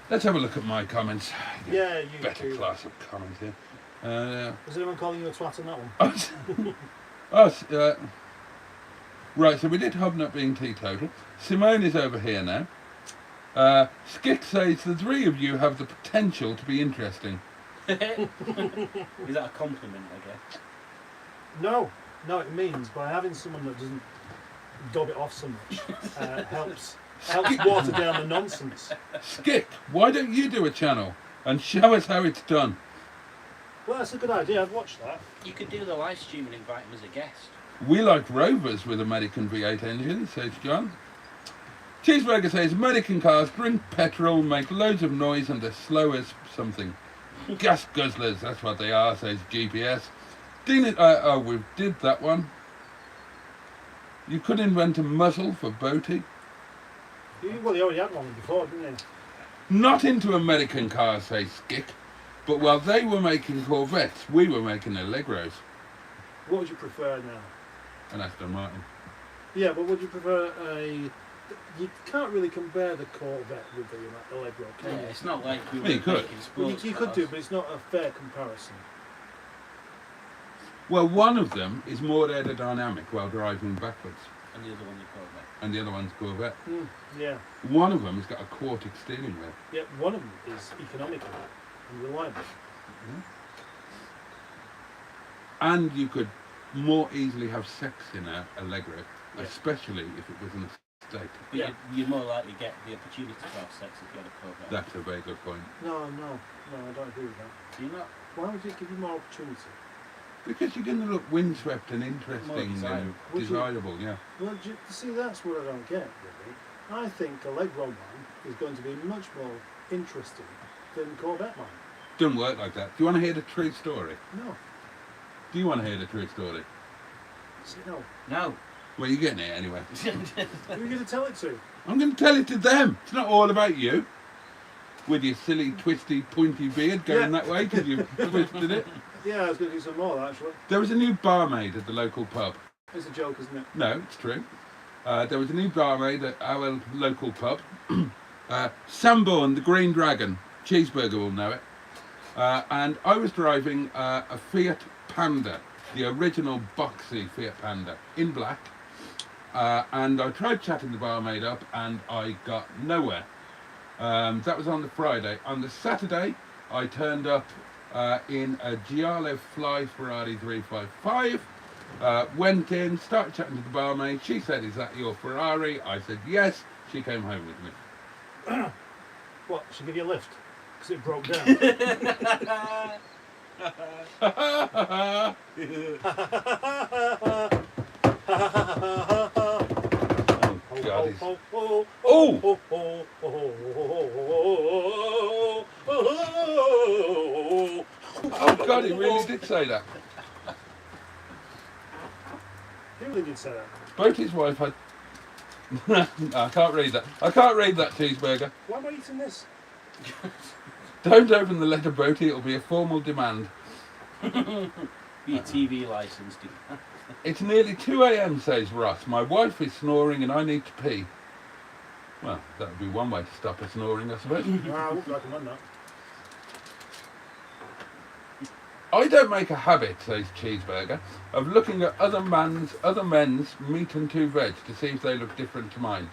Let's have a look at my comments. Yeah, you Better too. class of comments here. Was anyone calling you a twat on that one? Right, so we did Hobnut being teetotal. Simone is over here now. Skick says the 3 of you have the potential to be interesting. Is that a compliment, I guess? No, it means by having someone that doesn't gob it off so much helps water down the nonsense. Skip, why don't you do a channel and show us how it's done? Well, that's a good idea. I'd watch that. You could do the live stream and invite him as a guest. We like Rovers with American V8 engines, says John. Cheeseburger says American cars drink petrol, make loads of noise and are slow as something. Gas guzzlers, that's what they are, says GPS. We did that one. You could invent a muzzle for Boaty. Well, you already had one before, didn't you? Not into American cars, says Skick. But while they were making Corvettes, we were making Allegros. What would you prefer now? And Aston Martin. Yeah, but would you prefer you can't really compare the Corvette with the Allegro, can you? It's not like we were You could. making Well, sports you could do, cars. but it's not a fair comparison. Well, one of them is more aerodynamic while driving backwards, And the other one you Corvette. and the other one's Corvette. Yeah. One of them has got a quartic steering wheel. Yeah, one of them is economical and reliable. And you could more easily have sex in a Allegro, Yeah. especially if it was an estate. But Yeah. you'd more likely get the opportunity to have sex if you had a Corvette. That's a very good point. No, I don't agree with that. Do you not? Why would it give you more opportunity? Because you're going to look windswept and interesting desirable. and Would you? desirable, yeah. Well, see, that's what I don't get, really. I think Allegro mine is going to be much more interesting than Corvette mine. Doesn't work like that. Do you want to hear the true story? No. Do you want to hear the true story? See, no. No. Well, you're getting it anyway. Who are you going to tell it to? I'm going to tell it to them. It's not all about you. With your silly, twisty, pointy beard going that way because you've twisted it. Yeah, I was going to do some more, actually. There was a new barmaid at the local pub. It's a joke, isn't it? No, it's true. There was a new barmaid at our local pub. Samborn, the Green Dragon. Cheeseburger will know it. And I was driving a Fiat Panda, the original boxy Fiat Panda, in black. And I tried chatting the barmaid up and I got nowhere. That was on the Friday. On the Saturday, I turned up in a Giallo Fly Ferrari 355. Went in, started chatting to the barmaid. She said, "Is that your Ferrari?" I said, "Yes." She came home with me. What? She'll give you a lift? Because it broke down. Oh, God, he's... Oh, God, he really did say that. He really did say that. Boaty's wife had... No, I can't read that. I can't read that, Cheeseburger. Why am I eating this? Don't open the letter, Boaty. It'll be a formal demand. Be a TV license. It's nearly 2 a.m, says Ross. My wife is snoring and I need to pee. Well, that would be one way to stop her snoring, I suppose. No, I wouldn't recommend that. I don't make a habit, says Cheeseburger, of looking at other men's meat and two veg to see if they look different to mine.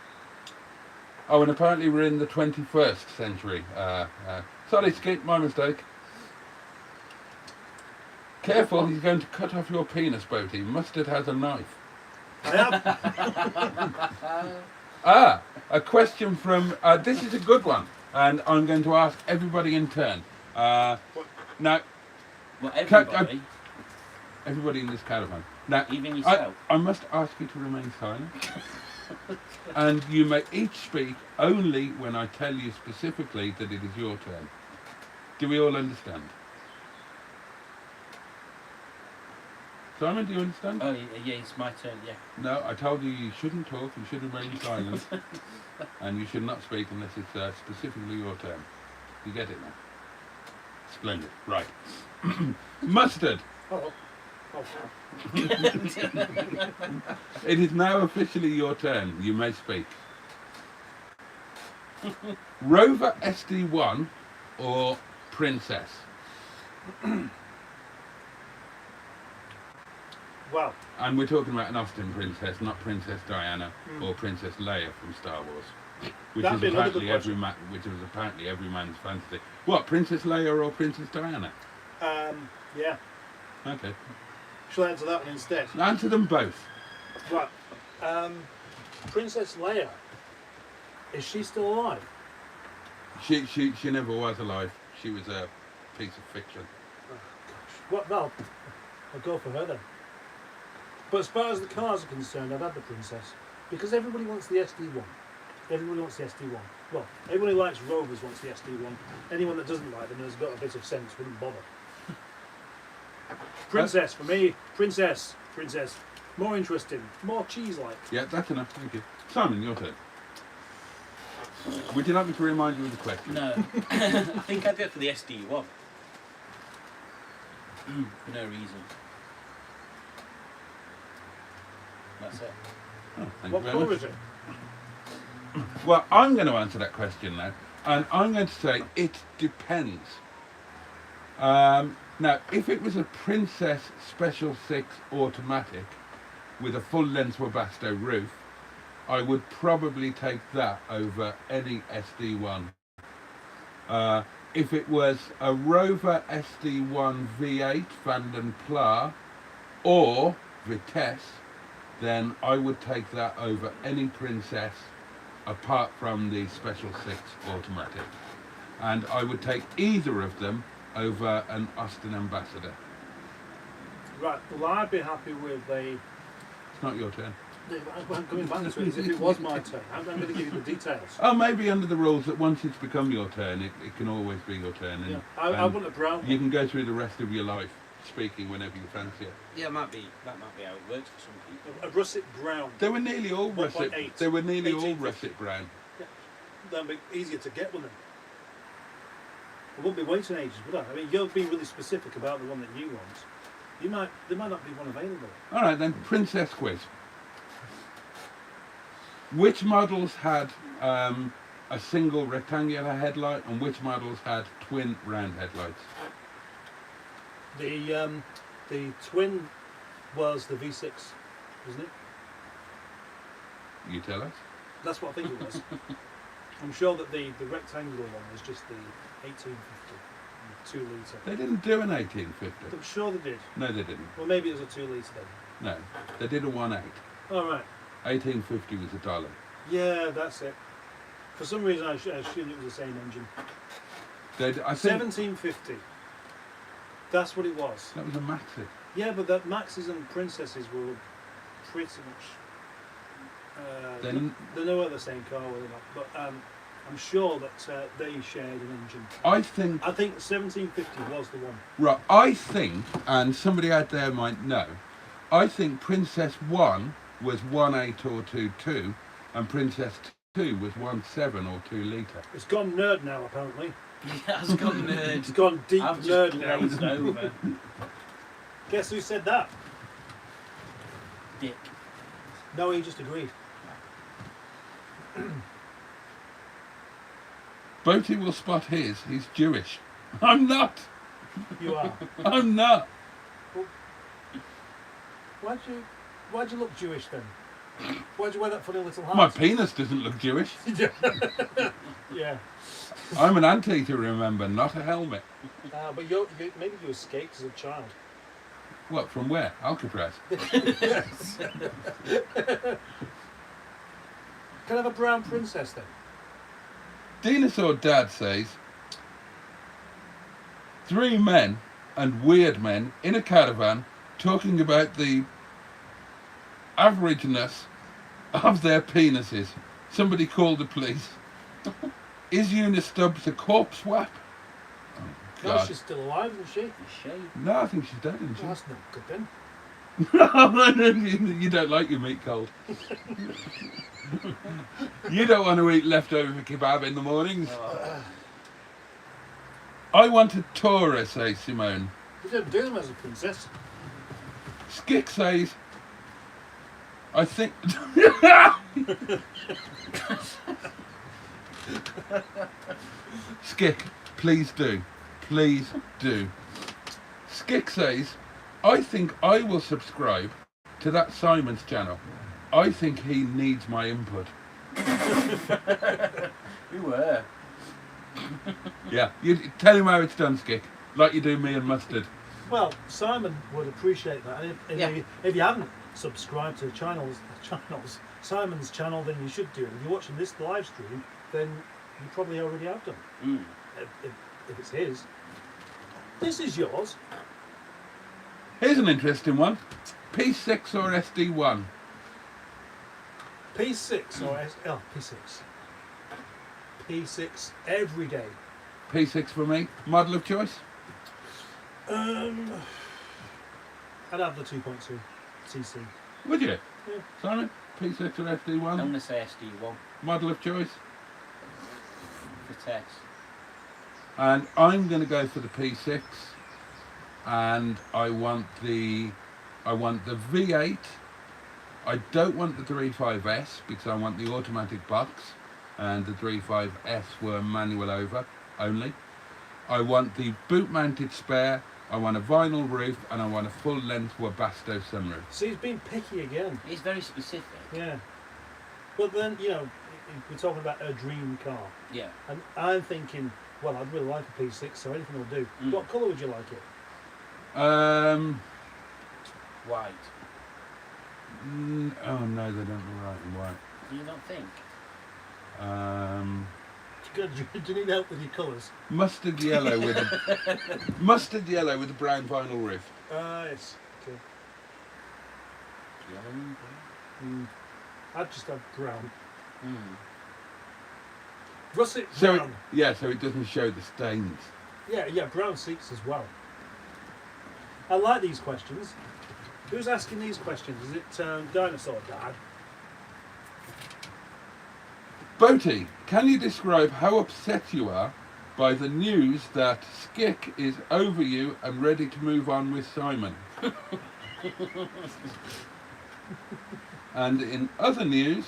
Oh, and apparently we're in the 21st century. Sorry, Skip, my mistake. Careful, he's going to cut off your penis, Boaty. Mustard has a knife. I Ah, a question from... this is a good one, and I'm going to ask everybody in turn. Now, Well, everybody, everybody in this caravan. Now, even yourself. I must ask you to remain silent. And you may each speak only when I tell you specifically that it is your turn. Do we all understand? Simon, do you understand? Oh, yeah, it's my turn, yeah. No, I told you you shouldn't talk, you should remain silent. And you should not speak unless it's specifically your turn. You get it now? Splendid. Right. Mustard. Oh. It is now officially your turn. You may speak. Rover SD1 or Princess? Well, And we're talking about an Austin princess, not Princess Diana or Princess Leia from Star Wars, which That'd be is another apparently good which is apparently every man's fantasy. What, Princess Leia or Princess Diana? yeah. Okay. Shall I answer that one instead? Answer them both. Right. Princess Leia. Is she still alive? She never was alive. She was a piece of fiction. Oh, gosh. What? Well, I'll go for her then. But as far as the cars are concerned, I've had the Princess. Because everybody wants the SD1. Everybody wants the SD1. Well, everybody who likes Rovers wants the SD1. Anyone that doesn't like them has got a bit of sense wouldn't bother. Princess, for me. Princess. Princess. More interesting. More cheese-like. Yeah, that's enough. Thank you. Simon, your turn. Would you like me to remind you of the question? No. I think I'd go for the SD1. For no reason. That's it. Oh, thank What you very colour much. is it? Well, I'm going to answer that question now, and I'm going to say it depends. Now, if it was a Princess Special 6 automatic with a full-length Webasto roof, I would probably take that over any SD1. If it was a Rover SD1 V8 Vanden Pla or Vitesse, then I would take that over any Princess apart from the Special 6 automatic. And I would take either of them over an Austin Ambassador. Right, well I'd be happy with a... It's not your turn. I'm coming back to it as if it was my turn. I'm going to give you the details. Oh, maybe under the rules that once it's become your turn, it can always be your turn. And, Yeah. I want a brown one. you can go through the rest of your life speaking whenever you fancy it. Yeah, that might be how it works for some people. A russet brown. They were nearly all 1.8. russet. They were nearly all 1850. russet brown. That'd be easier to get with them. I wouldn't be waiting ages, would I? I mean, you're being really specific about the one that you want. There might not be one available. All right then, Princess quiz. Which models had a single rectangular headlight, and which models had twin round headlights? The twin was the V6, wasn't it? You tell us. That's what I think it was. I'm sure that the rectangular one was just the 1850, 2 litre. They didn't do an 1850. I'm sure they did. No, they didn't. Well, maybe it was a 2 litre then. No, they did a 1.8. All right. 1850 was $1. Yeah, that's it. For some reason, I assumed it was the same engine. I think 1750. That's what it was. that was a Maxi. Yeah, but the Maxes and Princesses were pretty much. Then- they're nowhere the same car, were they not? But I'm sure that they shared an engine. I think 1750 was the one. right. I think, and somebody out there might know, I think Princess 1 was 1.8 or 2.2, and Princess 2 was 1.7 or 2 litre. It's gone nerd now, apparently. Yeah, it's gone nerd. It's gone deep I've nerd just now. glazed over. Guess who said that? Dick. No, he just agreed. Boaty will spot his. He's Jewish. I'm not. You are. I'm not. Why'd you look Jewish then? Why'd you wear that funny little hat? My penis doesn't look Jewish. Yeah. I'm an anteater, remember, not a helmet. But maybe you escaped as a child. What, from where? Alcatraz. Yes. Can I have a brown princess then? Dinosaur Dad says, 3 men and weird men in a caravan talking about the averageness of their penises. Somebody called the police. Is Eunice Stubbs a corpse swap? Oh, No, God. she's still alive, isn't she? Is she? No, I think she's dead, isn't Well, that's not good then. she? You don't like your meat cold. You don't want to eat leftover kebab in the mornings. I want a Torah, says Simone. You don't do them as a princess. Skick says, I think... Skick, please do. Please do. Skick says, I think I will subscribe to that Simon's channel. I think he needs my input. You were. Yeah, you tell him how it's done, Skick. Like you do me and Mustard. Well, Simon would appreciate that. And if you haven't subscribed to channels, Simon's channel, then you should do it. If you're watching this live stream, then you probably already have done. If it's his. This is yours. Here's an interesting one. P6 or SD1? P6 or P6. P6 every day. P6 for me. Model of choice? I'd have the 2.2 cc. Would you? Yeah. Simon? P6 or SD1? I'm going to say SD1 Model of choice? for Tess. And I'm going to go for the P6, and I want the V8. I don't want the 3.5S because I want the automatic box, and the 3.5S were manual over only. I want the boot-mounted spare. I want a vinyl roof, and I want a full-length Webasto sunroof. See, he's been picky again. It's very specific. Yeah. But then, you know, we're talking about a dream car. Yeah. And I'm thinking, well, I'd really like a P6, so anything will do. What colour would you like it? White. Oh no, they don't look right in white. Do you not think? Do you need help with your colours? Mustard yellow with a mustard yellow with a brown vinyl roof. Yes. Okay. Yellow. I'd just have brown. Mm. Russet So brown. so it doesn't show the stains. Yeah, brown seats as well. I like these questions. Who's asking these questions? Is it Dinosaur Dad? Boaty, can you describe how upset you are by the news that Skick is over you and ready to move on with Simon? And in other news,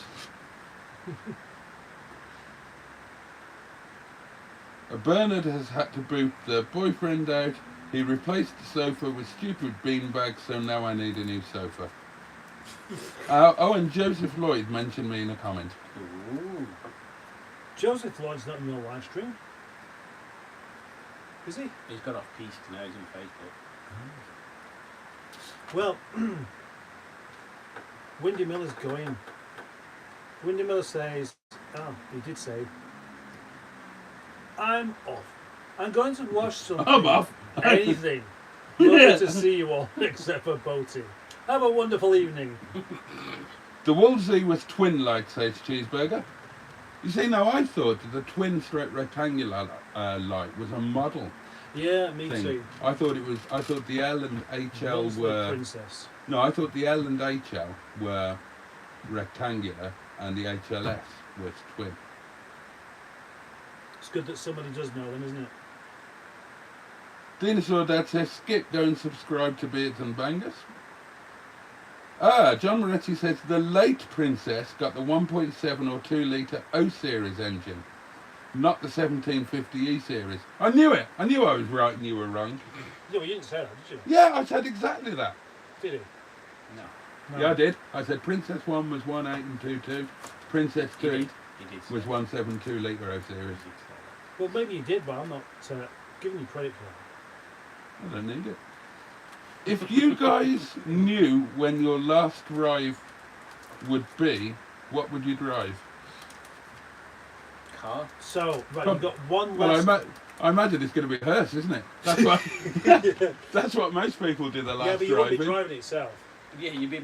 Bernard has had to boot the boyfriend out. He replaced the sofa with stupid beanbags, so now I need a new sofa. And Joseph Lloyd mentioned me in a comment. Ooh. Joseph Lloyd's not in your live stream. Is he? He's got off piste now, he's on Facebook. Well, Windy Miller's going. Windy Miller says, he did say, I'm off. I'm going to watch something. I'm off. Anything. Lovely to see you all, except for Boaty. Have a wonderful evening. The Wolsey was twin light, says Cheeseburger. You see, now I thought that the twin straight rectangular light was a model Yeah, me thing. too. I thought the L and HL Wolseley were. Princess. No, I thought the L and HL were rectangular and the HLS was twin. It's good that somebody does know them, isn't it? Dinosaur Dad says, Skip, go and subscribe to Beards and Bangers. John Moretti says, the late Princess got the 1.7 or 2 litre O series engine, not the 1750E series. I knew it. I knew I was right and you were wrong. Yeah, well, you didn't say that, did you? Yeah, I said exactly that. Did you? No. Yeah, I did. I said Princess 1 was 1.8 and 2.2. Princess 2 He did say was that. 1.7 2 litre O series. Well, maybe you did, but I'm not giving you credit for that. I don't need it. If you guys knew when your last drive would be, what would you drive? Car? So, right, Come- you've got one Well, last... I imagine it's going to be a hearse, isn't it? That's what that's what most people do their last Yeah, but you won't be driving. driving it yourself. Yeah, you'd be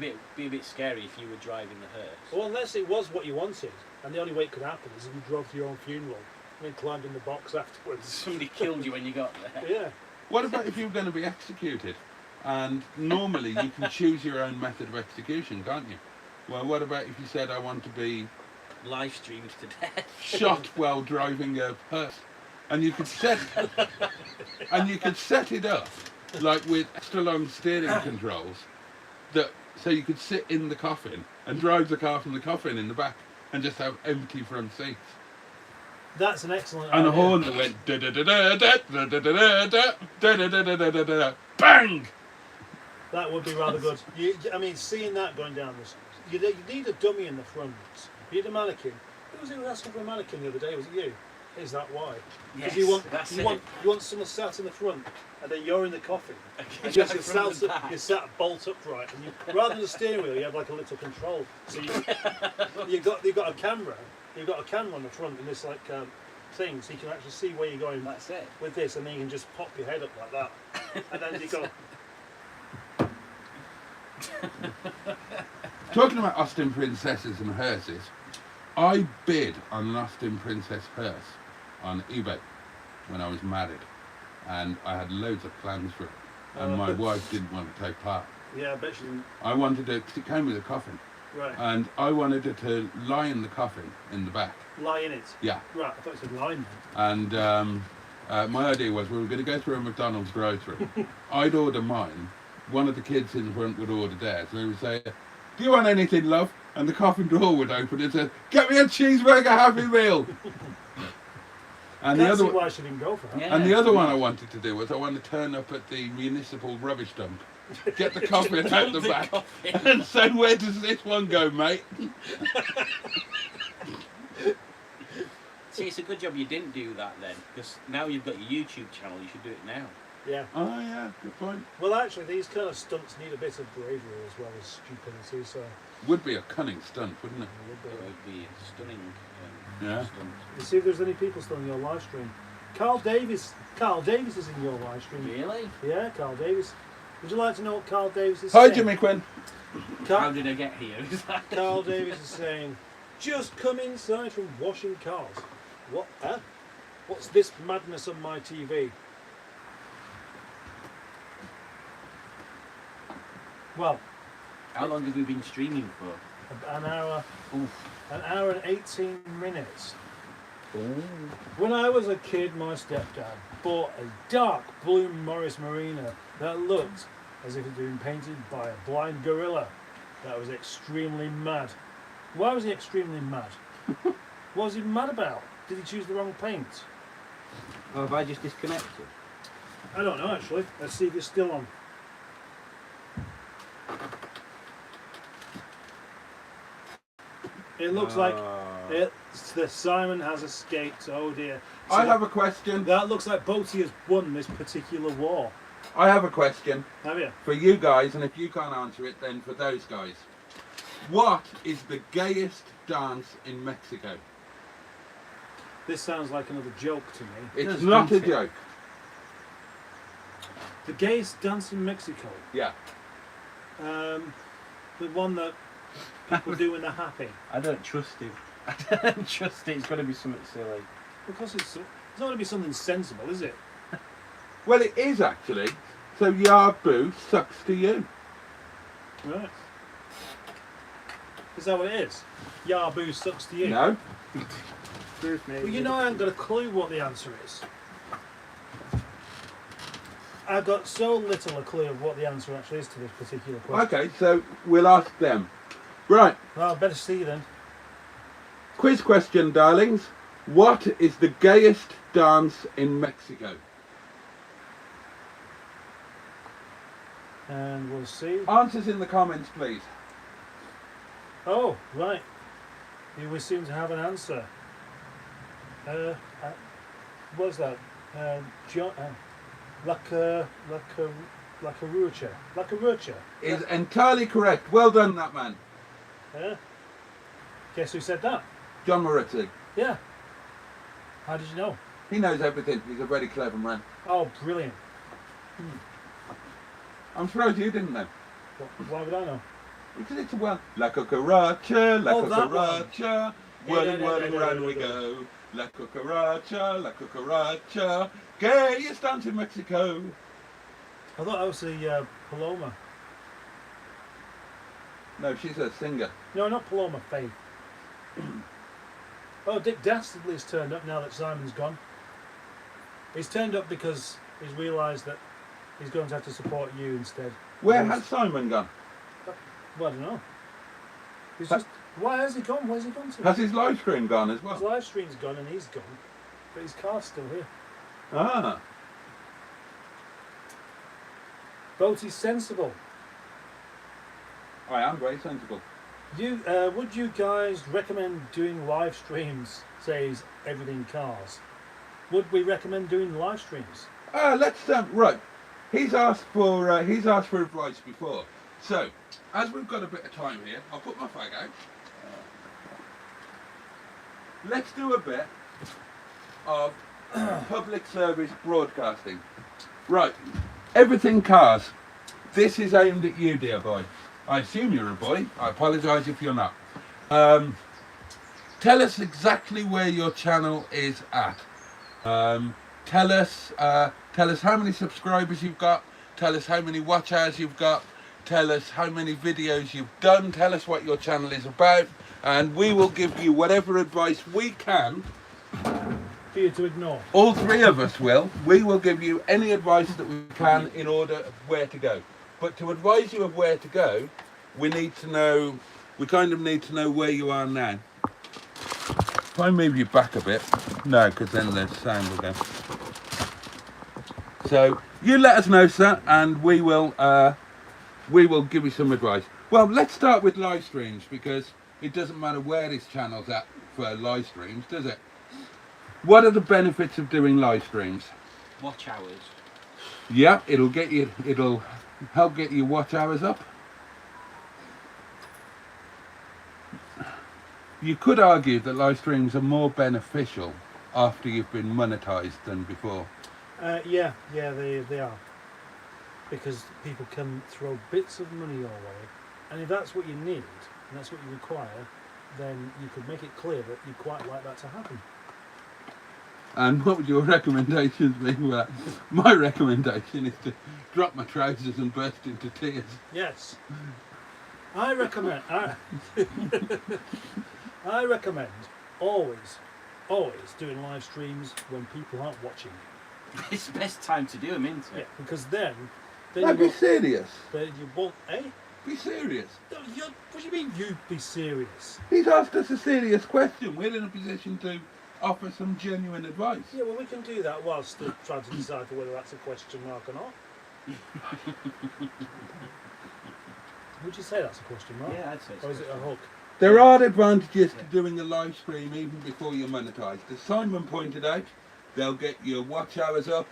a bit scary if you were driving the hearse. Well, unless it was what you wanted, and the only way it could happen is if you drove to your own funeral and then climbed in the box afterwards. Somebody killed you when you got there. Yeah. What about if you were going to be executed? And normally you can choose your own method of execution, can't you? Well, what about if you said, I want to be Live streamed to death. shot while driving a hearse? And you could set it up like with extra long steering controls, so you could sit in the coffin and drive the car from the coffin in the back and just have empty front seats. That's an excellent And idea. a horn that went da da da da da da da da da da da da da da da da, bang! That would be rather good. I mean, seeing that going down this... You need a dummy in the front. You need a mannequin. Who was it who was asking for a mannequin the other day? Was it you? Is that why? Yes, Because you that's want someone sat in the front, and then you're in the coffin. And You're you're from the sat, back. you're sat bolt upright, and rather than the steering wheel, you have like a little control. So you've got a camera. You've got a camera on the front in this like thing, so you can actually see where you're going. That's it. With this, and then you can just pop your head up like that, and then you go. Talking about Austin princesses and hearses, I bid on an Austin princess hearse on eBay when I was married, and I had loads of plans for it, and my wife didn't want to take part. Yeah, I bet you didn't. I wanted it, 'cause it came with a coffin, Right. and I wanted it to lie in the coffin in the back. Lie in it. Yeah. Right, I thought it said line. And my idea was we were going to go through a McDonald's drive-through. I'd order mine. One of the kids in front would order theirs. And they would say, "Do you want anything, love?" And the coffin door would open and say, "Get me a cheeseburger Happy Meal." And the Can't see other, why she didn't go for that. Yeah. and the other one I wanted to do was I wanted to turn up at the municipal rubbish dump, get the coffin out the back, and say, "Where does this one go, mate?" See, it's a good job you didn't do that then, because now you've got your YouTube channel, you should do it now. Yeah. Oh yeah, good point. Well, actually, these kind of stunts need a bit of bravery as well as stupidity. So Would be a cunning stunt, wouldn't it? It would be a stunning Yeah. stunt. you see if there's any people still in your live stream. Carl Davis is in your live stream. Really? Yeah, Carl Davis. Would you like to know what Carl Davis is Hi, saying? Jimmy Quinn. How did I get here? Carl Davis is saying, "Just come inside from washing cars." What? Huh? What's this madness on my TV? Well, How long have we been streaming for? an hour and 18 minutes. Ooh. When I was a kid, my stepdad bought a dark blue Morris Marina that looked as if it had been painted by a blind gorilla. That was extremely mad. Why was he extremely mad? What was he mad about? Did he choose the wrong paint? Oh, have I just disconnected? I don't know actually. Let's see if it's still on. It looks like the Simon has escaped. Oh dear. So I have a question. that looks like Boaty has won this particular war. I have a question Have you? for you guys, and if you can't answer it, then for those guys. What is the gayest dance in Mexico? This sounds like another joke to me. It's Just not a dancing. joke. The gayest dance in Mexico. Yeah. The one that people do when they're happy. I don't trust him. I don't trust it. It's got to be something silly. Because it's not going to be something sensible, is it? Well, it is actually. So Yabu sucks to you. Right. Is that what it is? Yabu sucks to you. No. Well, you know, I haven't got a clue what the answer is. I've got so little a clue of what the answer actually is to this particular question. Okay, so we'll ask them. Right. Well, I better see you then. Quiz question, darlings. What is the gayest dance in Mexico? And we'll see. Answers in the comments, please. Oh, right. We seem to have an answer. What's that? Lacarucha. Is entirely correct. Well done, that man. Yeah. Guess who said that? John Moretti. Yeah. How did you know? He knows everything. He's a very clever man. Oh, brilliant. I'm surprised you didn't know. Why would I know? Because it's a well. La cucaracha, la Oh, that one. cucaracha. Whirling, whirling, round we go. La cucaracha. Gayest dance in Mexico. I thought that was the Paloma. No, she's a singer. No, not Paloma, Faith. Oh, Dick Dastardly's turned up now that Simon's gone. He's turned up because he's realised that he's going to have to support you instead. Where has Simon gone? Well, I don't know. He's just, why has he gone? Where's he gone to? Has his live stream gone as His well? live stream's gone and he's gone, but his car's still here. Ah. Boaty's sensible. I am very sensible. Would you guys recommend doing live streams? Says Everything Cars. Would we recommend doing live streams? Let's right. He's asked for advice before. So, as we've got a bit of time here, I'll put my fag out. Let's do a bit of public service broadcasting. Right, Everything Cars. This is aimed at you, dear boy. I assume you're a boy. I apologise if you're not. Tell us exactly where your channel is at. Tell us how many subscribers you've got. Tell us how many watch hours you've got. Tell us how many videos you've done. Tell us what your channel is about, and we will give you whatever advice we can. For you to ignore. All three of us will. We will give you any advice that we can in order of where to go. But to advise you of where to go, we need to know. We kind of need to know where you are now. If I move you back a bit, no, because then the sound will go. So you let us know, sir, and we will give you some advice. Well, let's start with live streams, because it doesn't matter where this channel's at for live streams, does it? What are the benefits of doing live streams? Watch hours. Yeah, it'll help get your watch hours up. You could argue that live streams are more beneficial after you've been monetized than before. Yeah, they are. Because people can throw bits of money your way, and if that's what you need, and that's what you require, then you could make it clear that you'd quite like that to happen. And what would your recommendations be for that? My recommendation is to drop my trousers and burst into tears. Yes. I recommend always doing live streams when people aren't watching. It's the best time to do them, isn't Yeah, it? because then No, be serious. Then you won't, Be serious. No, what do you mean you be serious? He's asked us a serious question. We're in a position to offer some genuine advice. Yeah, well, we can do that whilst still trying to decipher whether that's a question mark or not. Would you say that's a question mark? Yeah, I'd say so. Or is it a hook? There are advantages to doing a live stream even before you're monetized. As Simon pointed out, they'll get your watch hours up.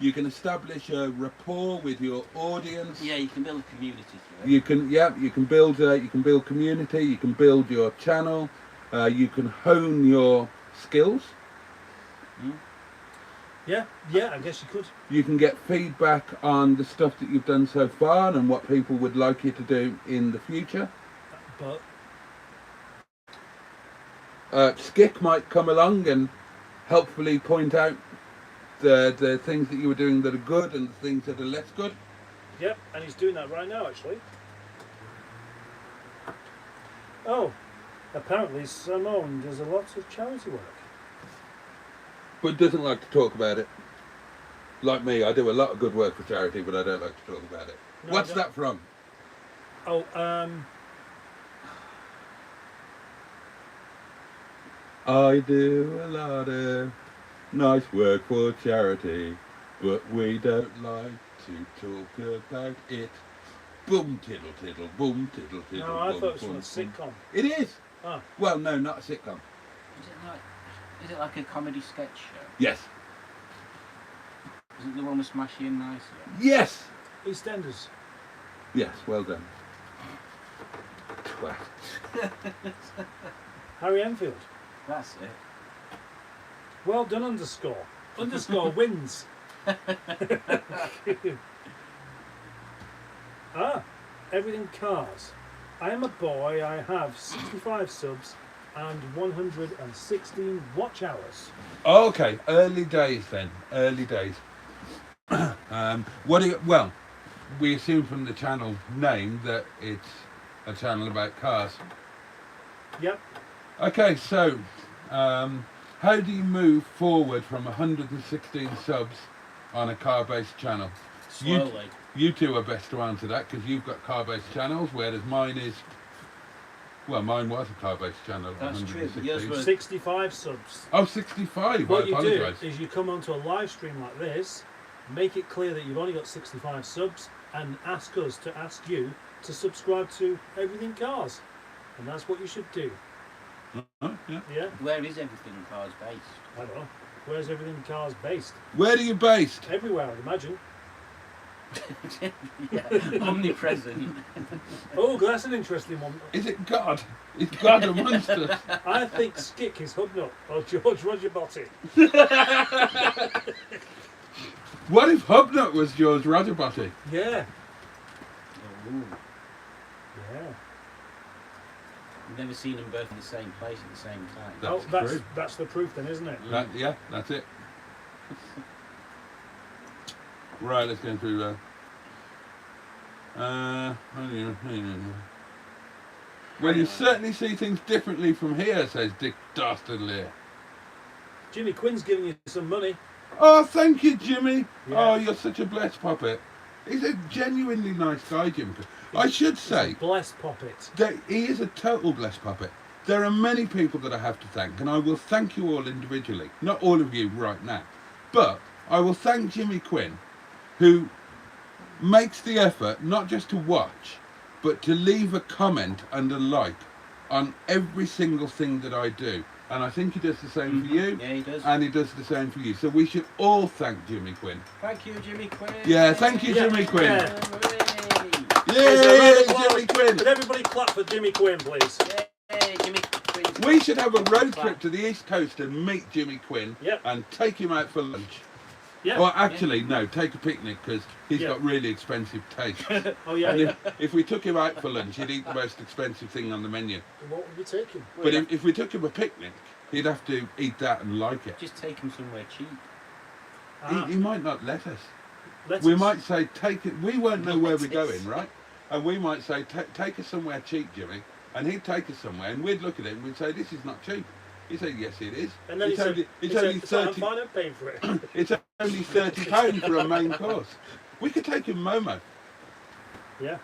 You can establish a rapport with your audience. Yeah, you can build a community through it. You can build community. You can build your channel. You can hone your skills. Yeah, I guess you could. You can get feedback on the stuff that you've done so far and what people would like you to do in the future. But Skick might come along and helpfully point out the things that you were doing that are good and the things that are less good. Yep, and he's doing that right now, actually. Oh, apparently Simone does a lot of charity work. But doesn't like to talk about it. Like me, I do a lot of good work for charity, but I don't like to talk about it. No, What's that from? Oh, I do a lot of nice work for charity, but we don't like to talk about it. Boom tiddle tiddle, boom tiddle tiddle. no, I boom, thought it was boom, from a boom. sitcom. It is. Ah, Well, no, not a sitcom. Is it like a comedy sketch show? Yes. Is it the one with Smashy and Nice? Yes. EastEnders. Yes, well done. Twat. Harry Enfield. That's it. Well done, underscore. Underscore wins. Everything Cars. I am a boy. I have 65 subs and 116 watch hours. Oh, okay, early days then. Early days. Well, we assume from the channel name that it's a channel about cars. Yep. Okay, so how do you move forward from 116 subs on a car-based channel? Slowly. You two are best to answer that because you've got car-based channels, whereas mine is. Well, mine was a car-based channel. That's true, but 116. yours was- 65 subs. Oh, 65. What I you apologise. do is you come onto a live stream like this, make it clear that you've only got 65 subs, and ask us to ask you to subscribe to Everything Cars. And that's what you should do. Oh, yeah. Yeah? Where is everything cars based? I don't know. Where's everything cars based? Where are you based? Everywhere, I'd imagine. Yeah, omnipresent. Oh, that's an interesting one. Is it God? Is God amongst us? I think Skick is Hubnut or George Rogerbotty. What if Hubnut was George Rogerbotty? Yeah. Ooh. Yeah. I've never seen them both in the same place at the same time. That's true. That's the proof then, isn't it? Yeah, that's it. Right, let's go through that. Well, you certainly see things differently from here, says Dick Dastardly. Jimmy Quinn's giving you some money. Oh, thank you, Jimmy. Yeah. Oh, you're such a blessed puppet. He's a genuinely nice guy, Jimmy. I should say Bless Poppet. that he is a total blessed puppet. There are many people that I have to thank, and I will thank you all individually. Not all of you right now, but I will thank Jimmy Quinn, who makes the effort not just to watch, but to leave a comment and a like on every single thing that I do. And I think he does the same for you. Yeah, he does. And he does the same for you. So we should all thank Jimmy Quinn. Thank you, Jimmy Quinn. Yeah, thank you, Jimmy Quinn. Yeah. Yay, Jimmy Quinn. Could everybody clap for Jimmy Quinn, please? Yay, Jimmy Quinn. We should have a road trip to the East Coast and meet Jimmy Quinn Yep. and take him out for lunch. Yeah. Or actually, no, take a picnic because he's Yeah. got really expensive taste. Oh, yeah. And Yeah. if we took him out for lunch, he'd eat the most expensive thing on the menu. What would we take him? But if we took him a picnic, he'd have to eat that and like it. Just take him somewhere cheap. He might not let us. Let's We might say, take it. We won't know where we're going, right? And we might say, take us somewhere cheap, Jimmy. And he'd take us somewhere, and we'd look at it and we'd say, this is not cheap. He'd say, yes, it is. And then It's only I'm 30. fine, I'm paying for it. It's only £30 for a main course. We could take him Momo, Yeah.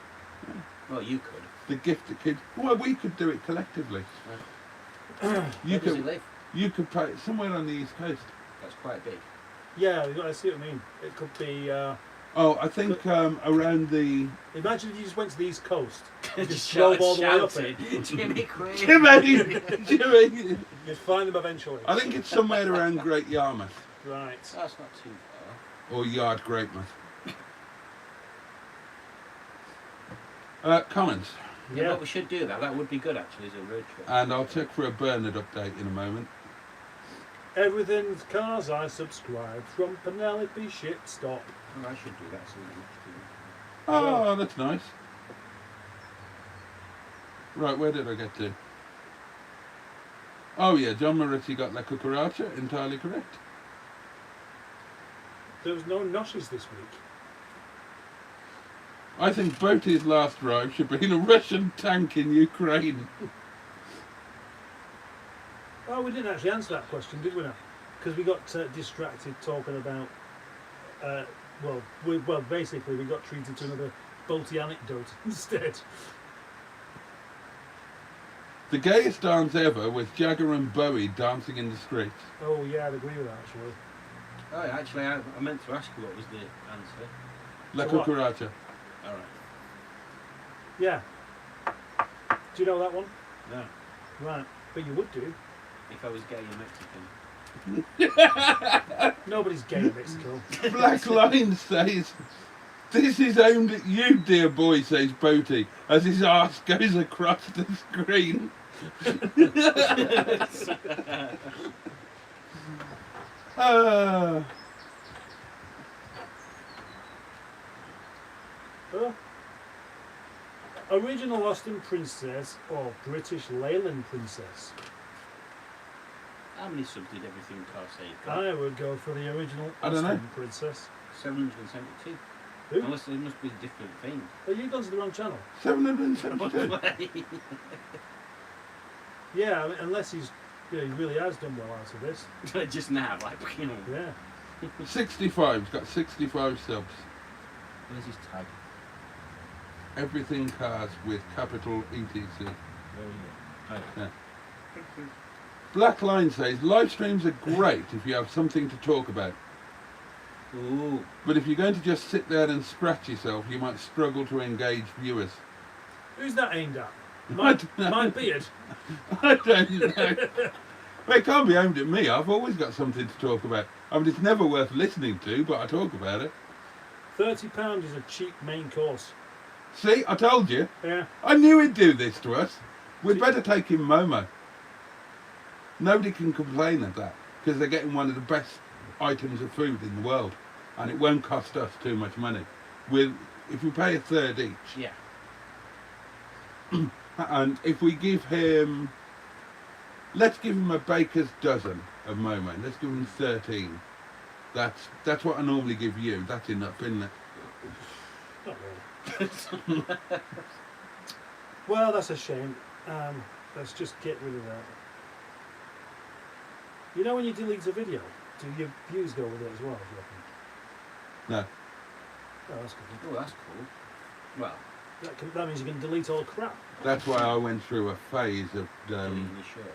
Well, you could. the gift that kids. Well, we could do it collectively. You Where does he could. live? You could pay somewhere on the East Coast. That's quite big. Yeah, I see what I mean. It could be. Oh, I think around the. Imagine if you just went to the East Coast. You Just drove all the way up shouted, it. Jimmy Quinn. Jimmy. You'd find them eventually. I think it's somewhere around Great Yarmouth Right. That's not too far. or Yard Greatmouth. Comments, Yeah, Yeah. but we should do that. That would be good actually as a road trip. and I'll check for a Bernard update in a moment. Everything's cars I subscribe from Penelope Shipstop. Oh, I should do that soon. Oh, that's nice. Right, where did I get to? Oh yeah, John Moretti got La Cucaracha, entirely correct. There was no noshes this week. I think Boaty's last drive should be in a Russian tank in Ukraine. Oh, we didn't actually answer that question, did we now? Because we got distracted talking about. Basically, we got treated to another Boaty anecdote instead. The gayest dance ever was Jagger and Bowie dancing in the streets. Oh yeah, I'd agree with that actually. Oh, actually, I meant to ask you what was the answer. La So what? Cucaracha. All right. Yeah. Do you know that one? No, Right. But you would do. if I was gay and Mexican. Nobody's gay in Mexico. Black Line says, "This is aimed at you, dear boy," says Boaty, as his arse goes across the screen. Ah. Original Austin Princess or British Leyland Princess? How many subs did everything car say? you got? I would go for the original I don't know. Austin Princess. 772. Who? Unless it must be a different thing. Oh, you've gone to the wrong channel. 772. Yeah, I mean, unless he really has done well out of this. Just now, like, you know. Yeah. 65. He's got 65 subs. Where's his tag? Everything cars with capital ETC. Where are you? Yeah. Black Line says, live streams are great if you have something to talk about. Ooh. But if you're going to just sit there and scratch yourself, you might struggle to engage viewers. Who's that aimed at? My beard. I don't know. Well, it can't be aimed at me. I've always got something to talk about. I mean, it's never worth listening to, but I talk about it. £30 is a cheap main course. See, I told you. Yeah. I knew he'd do this to us. We'd better take him Momo. Nobody can complain at that because they're getting one of the best items of food in the world, and it won't cost us too much money. If we pay a third each, Yeah. and if we give him, let's give him a baker's dozen of Momo. Let's give him 13. That's what I normally give you. That's enough, isn't it? Not really. Well, that's a shame. Let's just get rid of that. You know when you delete a video, do your views go with it as well, do you reckon? No. Oh, that's good. Oh, that's cool. Well, That means you can delete all the crap. That's why I went through a phase of deleting your shirt.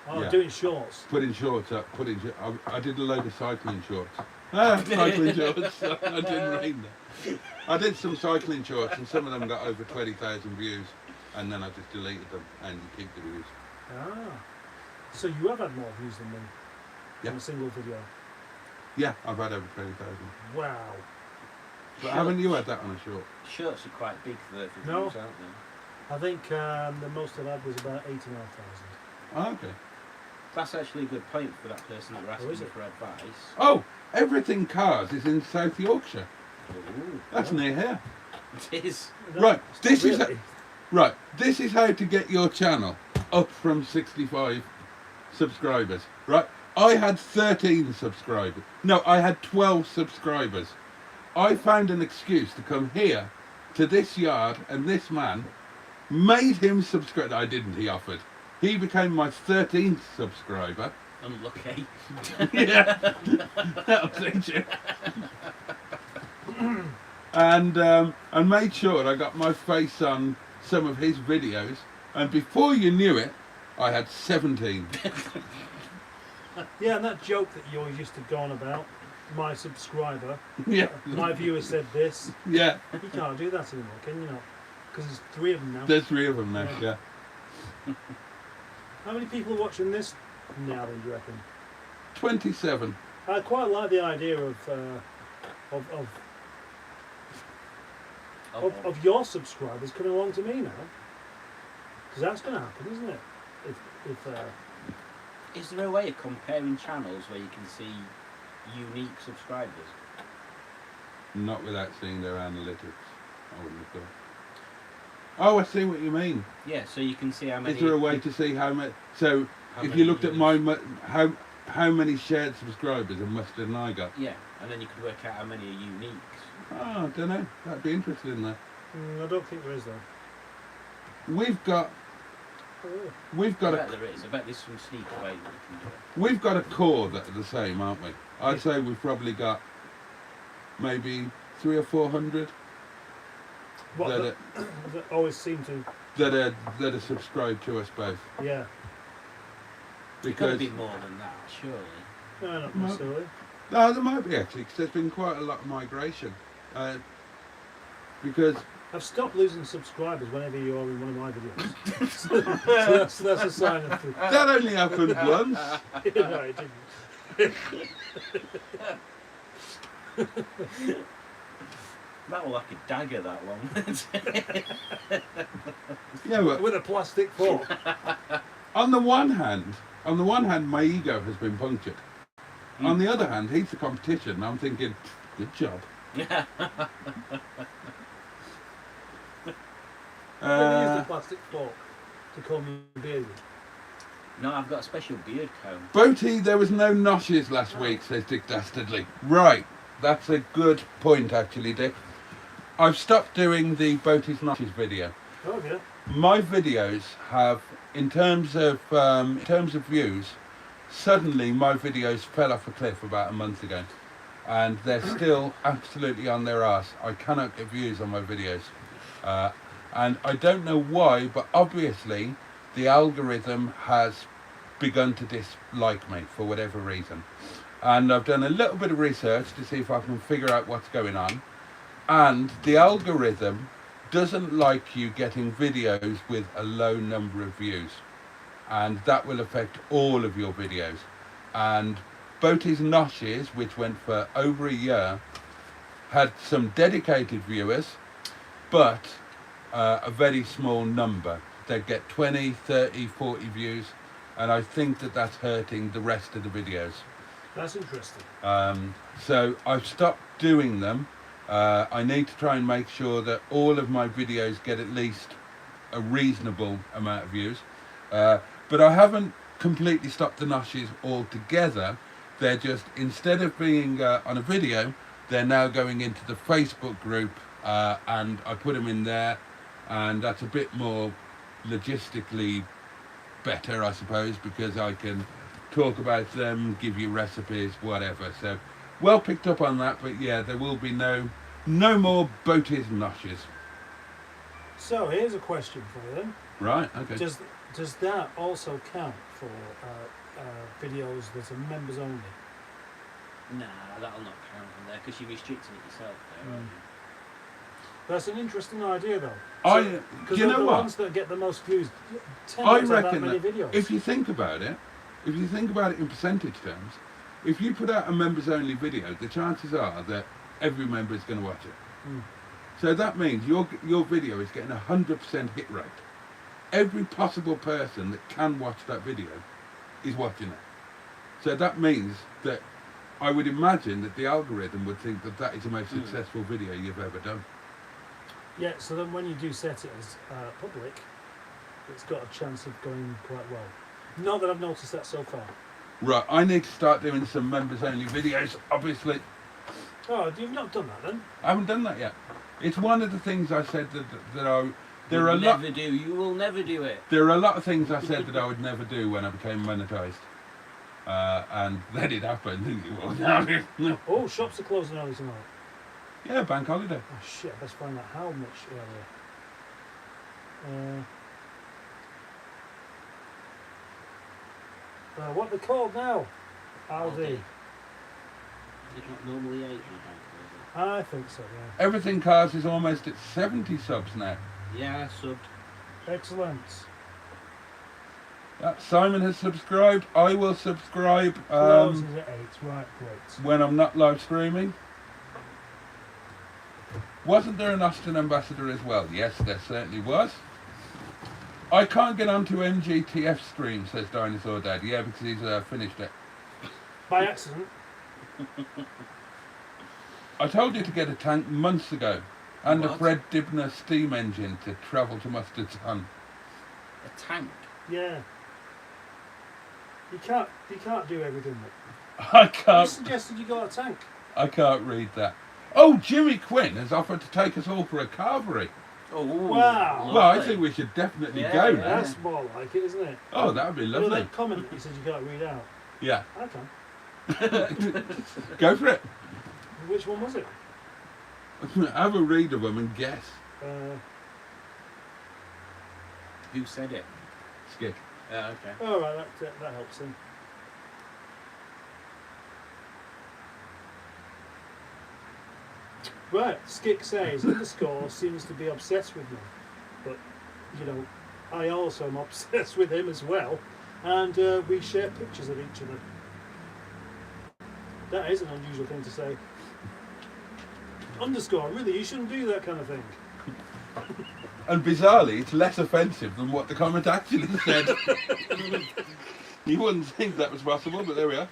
Oh, Yeah. doing shorts. putting shorts up. I did a load of cycling shorts. Cycling shorts. I didn't read that. I did some cycling shorts, and some of them got over 20,000 views, and then I just deleted them, and you keep the views. Ah. So you have had more views than me Yeah. on a single video. Yeah, I've had over 20,000. Wow. But haven't you had that on a short? Shirts are quite big for the No. views, aren't they? I think the most I've had was about 89,000. Oh, okay. That's actually a good point for that person that were asking is you it? for advice. Oh, Everything Cars is in South Yorkshire. Ooh, That's near here. it is. No, Right, it's this not is really. Right, this is how to get your channel up from 65 subscribers. Right, I had 13 subscribers. No, I had 12 subscribers. I found an excuse to come here to this yard, and this man made him subscribe. I didn't, he offered. He became my 13th subscriber. Unlucky. Yeah, that'll teach you. And made sure I got my face on some of his videos, and before you knew it, I had 17. Yeah, and that joke that you always used to go on about, my subscriber, Yeah, my viewer said this. yeah. You can't do that anymore, can you not? Because there's 3 of them now. There's 3 of them now. Yeah, How many people are watching this now, then, do you reckon? 27. I quite like the idea of your subscribers coming along to me now, because that's going to happen, isn't it? Is there a way of comparing channels where you can see unique subscribers? Not without seeing their analytics. I wouldn't have thought. Oh, I see what you mean. Yeah, so you can see how many. Is there a way to see how much? So How if many you looked at views? how many shared subscribers have Mustard and I got? Yeah, and then you could work out how many are unique. Oh, I don't know. That'd be interesting though. I don't think there is, though. We've got I bet there is. I bet there's some sneaky way that you can do it. We've got a core that are the same, aren't we? I'd say we've probably got maybe 300 or 400 What, that that always seem to, are subscribed to us both. yeah. It could Because be more than that, surely. No, not No. necessarily. no, there might be actually, because there's been quite a lot of migration. Because I've stopped losing subscribers whenever you're in one of my videos. so that's a sign of the... that only happened once. No, it didn't. That was like a dagger, that one. Yeah, but With a plastic fork. on the one hand, my ego has been punctured. On the other hand, he's the competition. And I'm thinking, good job. Never used a plastic fork to comb your beard with. No, I've got a special beard comb. Boaty, there was no noshes last week, says Dick Dastardly. Right, that's a good point actually, Dick. I've stopped doing the Boaty's Noshes video. Oh, yeah. My videos have, in terms of views, suddenly my videos fell off a cliff about a month ago, and they're still absolutely on their arse. I cannot get views on my videos, and I don't know why, but obviously the algorithm has begun to dislike me for whatever reason. And I've done a little bit of research to see if I can figure out what's going on. And the algorithm doesn't like you getting videos with a low number of views, and that will affect all of your videos. And Boaty's Noshes, which went for over a year, had some dedicated viewers, but a very small number. They get 20, 30, 40 views, and I think that that's hurting the rest of the videos. That's interesting. So I've stopped doing them. I need to try and make sure that all of my videos get at least a reasonable amount of views. But I haven't completely stopped the noshes altogether. They're just, instead of being on a video, they're now going into the Facebook group, and I put them in there, and that's a bit more logistically better, I suppose, because I can talk about them, give you recipes, whatever. So well picked up on that, but yeah, there will be no more Boaty's Noshes. So here's a question for you then. Right, okay. Does that also count for videos that are members only? Nah, that'll not count on there because you're restricting it yourself there, aren't you? That's an interesting idea, though. Do Because you know the what? ones that get the most views tend I not to have reckon that many that videos. if you think about it in percentage terms, if you put out a members only video, the chances are that every member is going to watch it. Mm. So that means your video is getting 100% hit rate. Every possible person that can watch that video is watching it. So that means that I would imagine that the algorithm would think that that is the most successful video you've ever done. Yeah, so then when you do set it as public, it's got a chance of going quite well. Not that I've noticed that so far. Right, I need to start doing some members only videos, obviously. Oh, you've not done that then? I haven't done that yet. It's one of the things I said that there are a You'll lot. never do. You will never do it. There are a lot of things I said that I would never do when I became monetised, and then it happened, didn't it? Oh, shops are closing early tonight. Yeah, bank holiday. Oh shit, I best find out how much earlier. What are they called now? Aldi. Is it not normally 8 in the bank holiday? I think so, yeah. Everything Cars is almost at 70 subs now. Yeah, I subbed. Excellent. Simon has subscribed. I will subscribe Closes at 8, right, great. when I'm not live streaming. Wasn't there an Austin ambassador as well? Yes, there certainly was. I can't get onto MGTF stream, says Dinosaur Dad. Yeah, because he's finished it. By accident. I told you to get a tank months ago and a What? Fred Dibner steam engine to travel to Mustard's Hun. A tank. Yeah. You can't do everything. I You can't. suggested you got a tank. I can't read that. Oh, Jimmy Quinn has offered to take us all for a carvery. Oh, Wow. Well, I think we should definitely Yeah, go yeah. now. That's more like it, isn't it? Oh, that would be You know lovely. that comment that you said you can't read out? Yeah, I can. go for it. Which one was it? Have a read of them and guess. Who said it? Skip. Yeah, okay. All right, that helps him. Right, Skick says, underscore seems to be obsessed with me. But, you know, I also am obsessed with him as well. And we share pictures of each other. That is an unusual thing to say. Underscore, really, you shouldn't do that kind of thing. And bizarrely, it's less offensive than what the comment actually said. You wouldn't think that was possible, but there we are.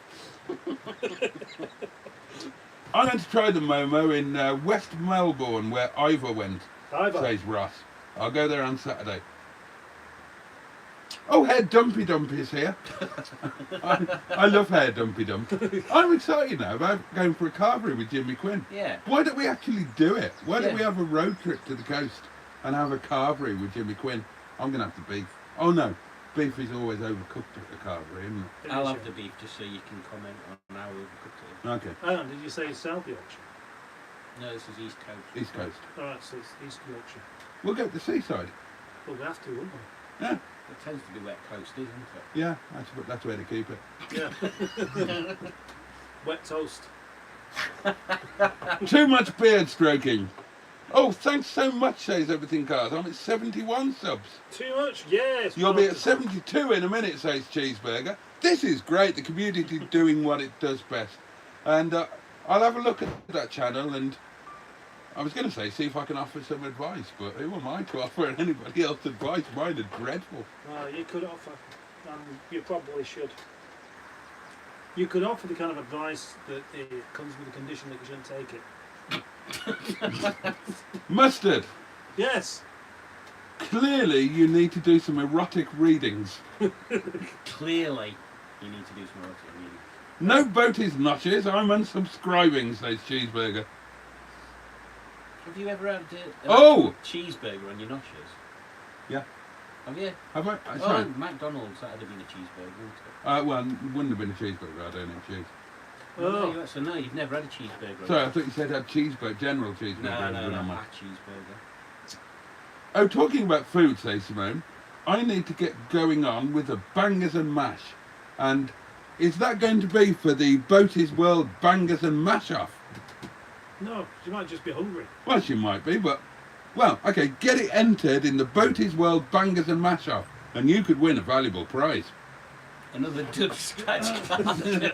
I'm going to try the Momo in West Melbourne, where Ivor went, says Ross. I'll go there on Saturday. Oh, Hair Dumpy Dumpy is here. I love Hair Dumpy Dump. I'm excited now about going for a carvery with Jimmy Quinn. Yeah. Why don't we actually do it? Why don't Yeah. we have a road trip to the coast and have a carvery with Jimmy Quinn? I'm going to have the beef. Oh no, beef is always overcooked at the carvery, isn't it? I'll have the beef just so you can comment on how overcooked it is. Okay, Hang on, did you say South Yorkshire? No, this is East Coast. East Coast. Alright, so it's East Yorkshire. We'll go to the seaside. Well, we have to, wouldn't we? Yeah, It tends to be wet coast, isn't it? yeah, that's where to keep it. Yeah. Wet toast. Too much beard stroking. Oh, thanks so much, says Everything Cars. I'm at 71 subs. Too much? Yes. You'll be at 72 in a minute, says Cheeseburger. This is great. The community doing what it does best. And I'll have a look at that channel, and I was going to say, see if I can offer some advice, but who am I to offer anybody else advice? Mine are dreadful. Well, you could offer, and you probably should. You could offer the kind of advice that it comes with the condition that you shouldn't take it. Mustard, Yes. clearly you need to do some erotic readings. Clearly, you need to do some erotic reading. No Boaty's notches, I'm unsubscribing, says Cheeseburger. Have you ever had a Oh! cheeseburger on your notches? Yeah. Have you? Have I? Oh, Sorry. McDonald's, that would have been a cheeseburger, wouldn't it? Well, it wouldn't have been a cheeseburger, I don't eat cheese. Oh. No, you've never had a cheeseburger. Sorry, I thought you said had cheeseburger, general cheeseburger. No, over no, on no, my- a cheeseburger. Oh, talking about food, says Simone, I need to get going on with the bangers and mash. And is that going to be for the Boaty's World Bangers and Mash Off? No, you might just be hungry. Well, she might be, but... Well, okay, get it entered in the Boaty's World Bangers and Mash Off, and you could win a valuable prize. Another dud scratch card.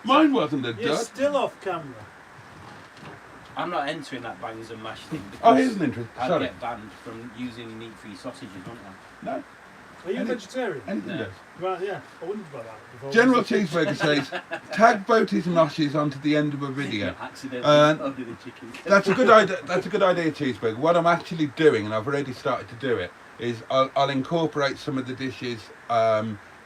Mine wasn't a You're dud. still off camera. I'm not entering that bangers and mash thing because Oh, here's an interest. I'd Sorry. get banned from using meat-free sausages, wouldn't I? No, Are you Any- vegetarian? anything No. does. Right, yeah. I wouldn't about that. before. General Cheeseburger says, tag Boaty's noshes onto the end of a video. Accidentally loaded the chicken. That's a good idea. That's a good idea, Cheeseburger. What I'm actually doing, and I've already started to do it, is I'll incorporate some of the dishes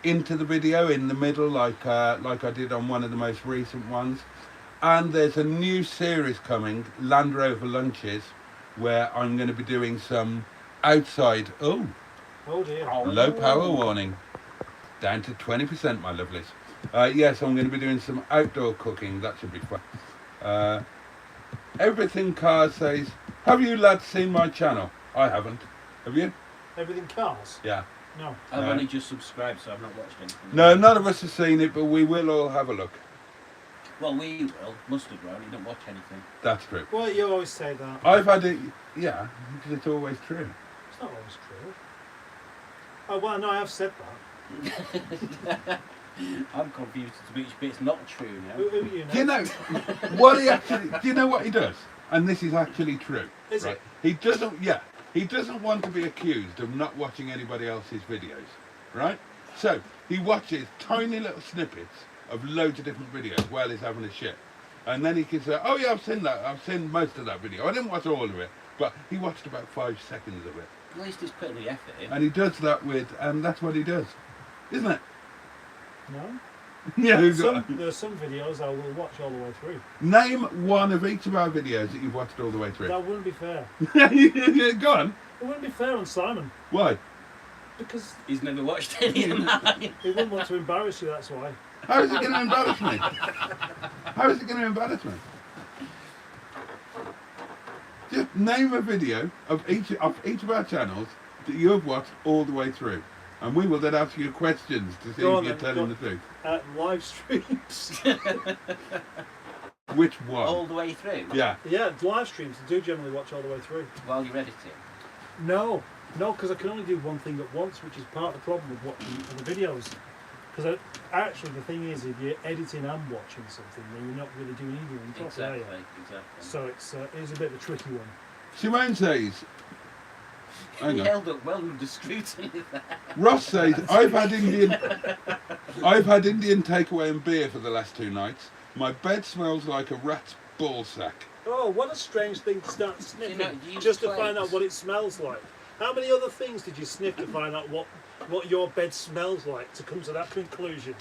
into the video in the middle, like I did on one of the most recent ones. And there's a new series coming, Land Rover Lunches, where I'm going to be doing some outside. Oh, Oh dear. low power warning. Down to 20%, my lovelies. Yes, I'm going to be doing some outdoor cooking. That should be fun. Everything Cars says, have you lads seen my channel? I haven't. Have you? Everything cars? Yeah. No. I've No. only just subscribed, so I've not watched anything. No, none of us have seen it, but we will all have a look. Well, we will. Mustard won't. He don't watch anything. That's true. Well, you always say that. I've had it, yeah, because it's always true. It's not always true. Oh, well, no, I have said that. I'm confused as to which bit's not true now. Who are you now? Do you know what he actually? Do you know what he does? And this is actually true. Is right? it? He doesn't. Yeah, he doesn't want to be accused of not watching anybody else's videos, right? So he watches tiny little snippets of loads of different videos while he's having a shit, and then he can say, "Oh yeah, I've seen that. I've seen most of that video. I didn't watch all of it, but he watched about 5 seconds of it." At least he's putting the effort in. And he does that with, that's what he does, isn't it? No. Yeah. There are some videos I will watch all the way through. Name one of each of our videos that you've watched all the way through. That wouldn't be fair. Go on. It wouldn't be fair on Simon. Why? Because He's never watched any of mine. he wouldn't want to embarrass you, that's why. How is it going to embarrass me? How is it going to embarrass me? Just name a video of each of our channels that you have watched all the way through, and we will then ask you questions to see Go if on you're then, telling go- the truth. Live streams. Which one? All the way through. Yeah. Yeah, live streams. I do generally watch all the way through. While you're editing. No, because I can only do one thing at once, which is part of the problem with watching other videos. Because actually, the thing is, if you're editing and watching something, then you're not really doing either on top, are Exactly. you? Exactly. So it is a bit of a tricky one. Simone says, hang He on. held up well under scrutiny there. Ross says, I've had Indian takeaway and beer for the last 2 nights. My bed smells like a rat's ball sack. Oh, what a strange thing to start sniffing Do you just to use find out plates? what it smells like. How many other things did you sniff to find out what your bed smells like to come to that conclusion?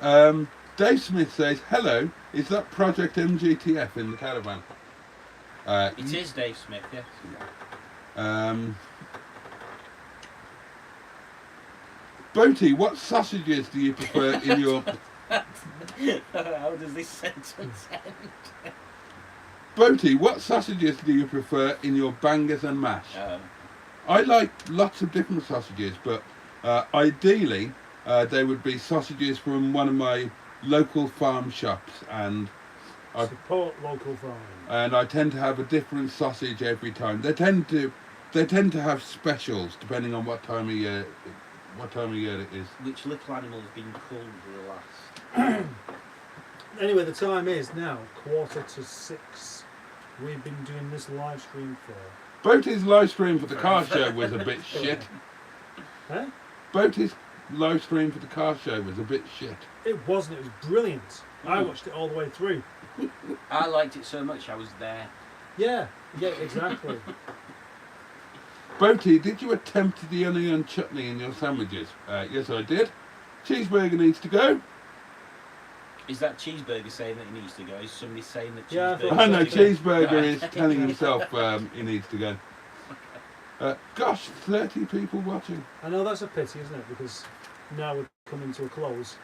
Dave Smith says, hello, is that Project MGTF in the caravan? It is Dave Smith, yes. Boaty, what sausages do you prefer in your... How does this sentence end? Boaty, what sausages do you prefer in your bangers and mash? I like lots of different sausages, but ideally they would be sausages from one of my local farm shops, and Support local farming. And I tend to have a different sausage every time. They tend to have specials depending on what time of year it is. Which little animal has been called the last? Anyway, the time is now 5:45. We've been doing this live stream for. Boaty's live stream for the car show was a bit shit. Huh? Boaty's live stream for the car show was a bit shit. It wasn't. It was brilliant. I watched it all the way through. I liked it so much I was there. Yeah, exactly. Boaty, did you attempt the onion chutney in your sandwiches? Yes, I did. Cheeseburger needs to go. Is that cheeseburger saying that he needs to go? Is somebody saying that Yeah, I cheeseburger? thought Oh no, so. Cheeseburger is telling himself he needs to go. Gosh, 30 people watching. I know that's a pity, isn't it? Because now we're coming to a close.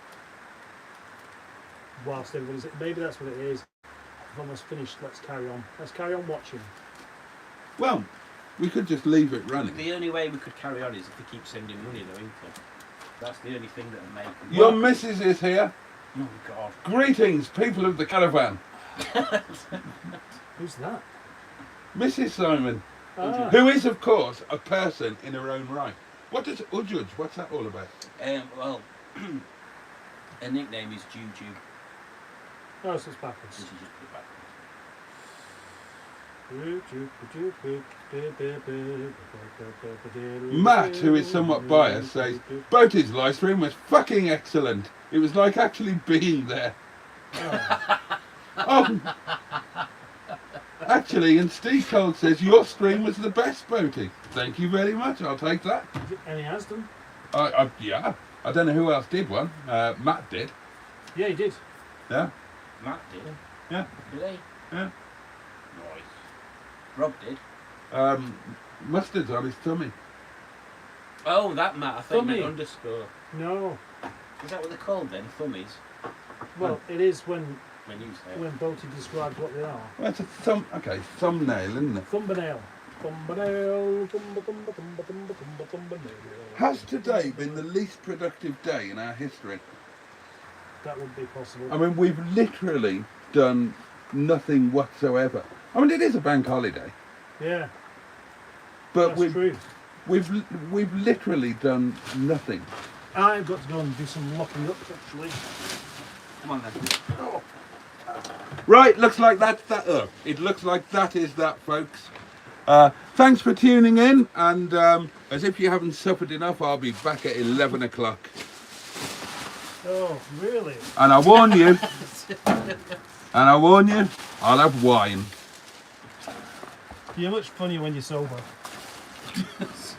Whilst everybody's... Maybe that's what it is. I've almost finished. Let's carry on. Let's carry on watching. Well, we could just leave it running. The only way we could carry on is if they keep sending money, though, isn't it? That's the only thing that'll make them. Your missus is here. Oh, God. Greetings, people of the caravan. Who's that? Mrs. Simon, Ah, who is, of course, a person in her own right. What does Udjudge, what's that all about? Well, her nickname is Juju. oh, so it's backwards. This is just put it back. Matt, who is somewhat biased, says, Boaty's live stream was fucking excellent. It was like actually being there. Oh. Actually, and Steve Cole says, your stream was the best, Boaty. Thank you very much, I'll take that. And he has done. Yeah, I don't know who else did one. Matt did. Yeah, he did. Yeah, Matt did. yeah, Did he? yeah. Nice. Rob did. Mustard's on his tummy. Oh, that Matt. I think Thummy. meant underscore. No. Is that what they're called then? Thummies? Well, it is when When you say it. Boaty describes what they are. Well, it's a thumbnail, isn't it? Thumbnail. Thumbnail. Thumbnail. Has today been the least productive day in our history? That would be possible. I mean, we've literally done nothing whatsoever. I mean, it is a bank holiday, Yeah, but that's true. we've literally done nothing. I've got to go and do some locking up, actually. Come on then. Right, looks like that's that. It looks like that is that, folks. Thanks for tuning in, and as if you haven't suffered enough, I'll be back at 11 o'clock. Oh, really? And I warn you, I'll have wine. You're much funnier when you're sober.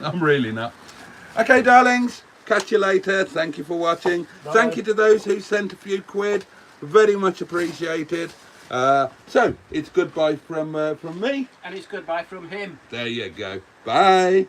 I'm really not. Okay, darlings, catch you later. Thank you for watching. Bye. Thank you to those who sent a few quid. Very much appreciated. So, it's goodbye from me. And it's goodbye from him. There you go. Bye.